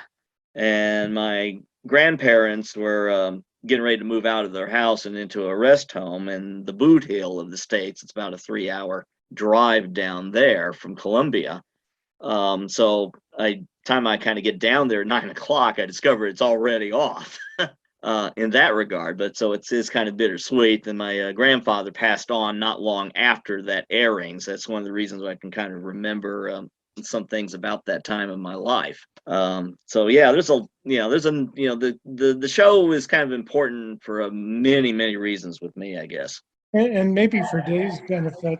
Speaker 3: and my grandparents were getting ready to move out of their house and into a rest home in the Boot Hill of the States. It's about a 3-hour drive down there from Columbia. So time I kind of get down there at 9 o'clock, I discover it's already off. In that regard, but so it's kind of bittersweet. And my grandfather passed on not long after that airing, so that's one of the reasons why I can kind of remember some things about that time of my life. So yeah, the show is kind of important for many reasons with me, I guess.
Speaker 1: And maybe for Dave's benefit,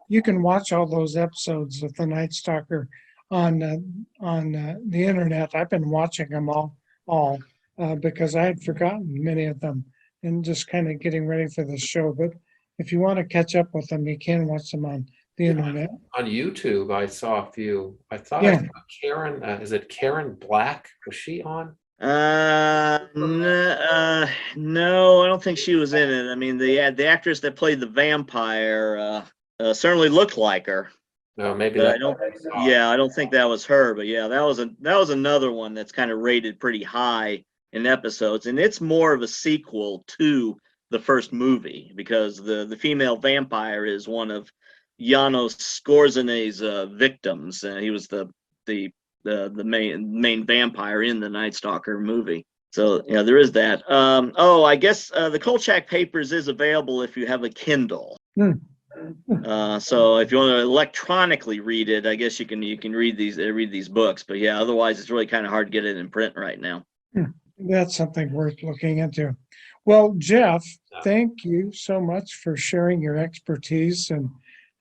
Speaker 1: you can watch all those episodes of the Night Stalker on the internet. I've been watching them all because I had forgotten many of them and just kind of getting ready for the show. But if you want to catch up with them, you can watch them on the internet.
Speaker 2: On YouTube, I saw a few. I thought
Speaker 1: Yeah.
Speaker 2: I saw Karen. Is it Karen Black? Was she on?
Speaker 3: No, I don't think she was in it. I mean, the actress that played the vampire certainly looked like her.
Speaker 2: No, maybe
Speaker 3: But
Speaker 2: that.
Speaker 3: I don't. Yeah, I don't think that was her. But yeah, that was another one that's kind of rated pretty high in episodes, and it's more of a sequel to the first movie, because the female vampire is one of Janos Skorzene's victims. He was the main vampire in the Night Stalker movie. So yeah, there is that. I guess the Kolchak Papers is available if you have a Kindle. So if you want to electronically read it, I guess you can read these books. But yeah, otherwise it's really kind of hard to get it in print right now.
Speaker 1: That's something worth looking into. Well, Geoff, thank you so much for sharing your expertise and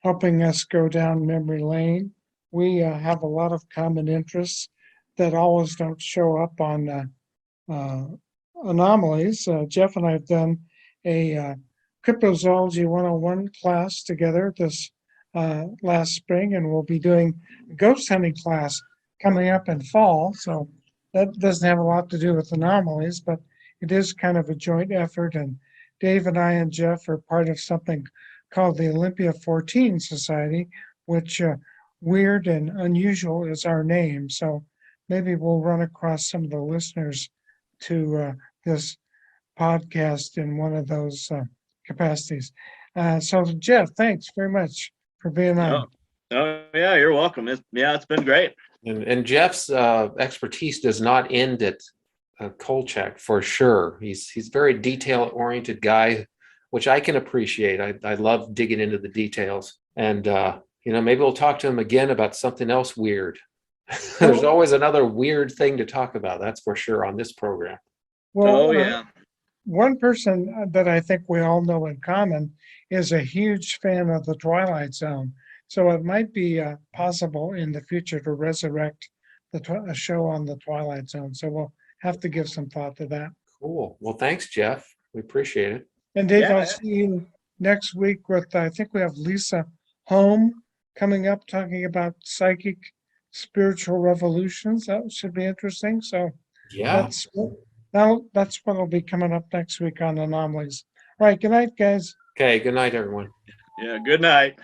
Speaker 1: helping us go down memory lane. We have a lot of common interests that always don't show up on Anomalies. Geoff and I have done a Cryptozoology 101 class together this last spring, and we'll be doing a ghost hunting class coming up in fall. So that doesn't have a lot to do with Anomalies, but it is kind of a joint effort. And Dave and I and Geoff are part of something called the Olympia 14 Society, which weird and unusual is our name. So maybe we'll run across some of the listeners to this podcast in one of those capacities. So Geoff, thanks very much for being on.
Speaker 3: Oh yeah, you're welcome. It's been great.
Speaker 2: And Geoff's expertise does not end at Kolchak, for sure. He's a very detail-oriented guy, which I can appreciate. I love digging into the details. And maybe we'll talk to him again about something else weird. There's always another weird thing to talk about, that's for sure, on this program.
Speaker 1: Well,
Speaker 3: yeah.
Speaker 1: One person that I think we all know in common is a huge fan of the Twilight Zone. So it might be possible in the future to resurrect a show on the Twilight Zone. So we'll have to give some thought to that.
Speaker 2: Cool. Well, thanks, Geoff. We appreciate it.
Speaker 1: And Dave, I'll see you next week with, I think we have Lisa Home coming up talking about psychic spiritual revolutions. That should be interesting. So
Speaker 2: yeah,
Speaker 1: that's what will be coming up next week on Anomalies. All right. Good night, guys.
Speaker 2: Okay. Good night, everyone.
Speaker 3: Yeah. Good night.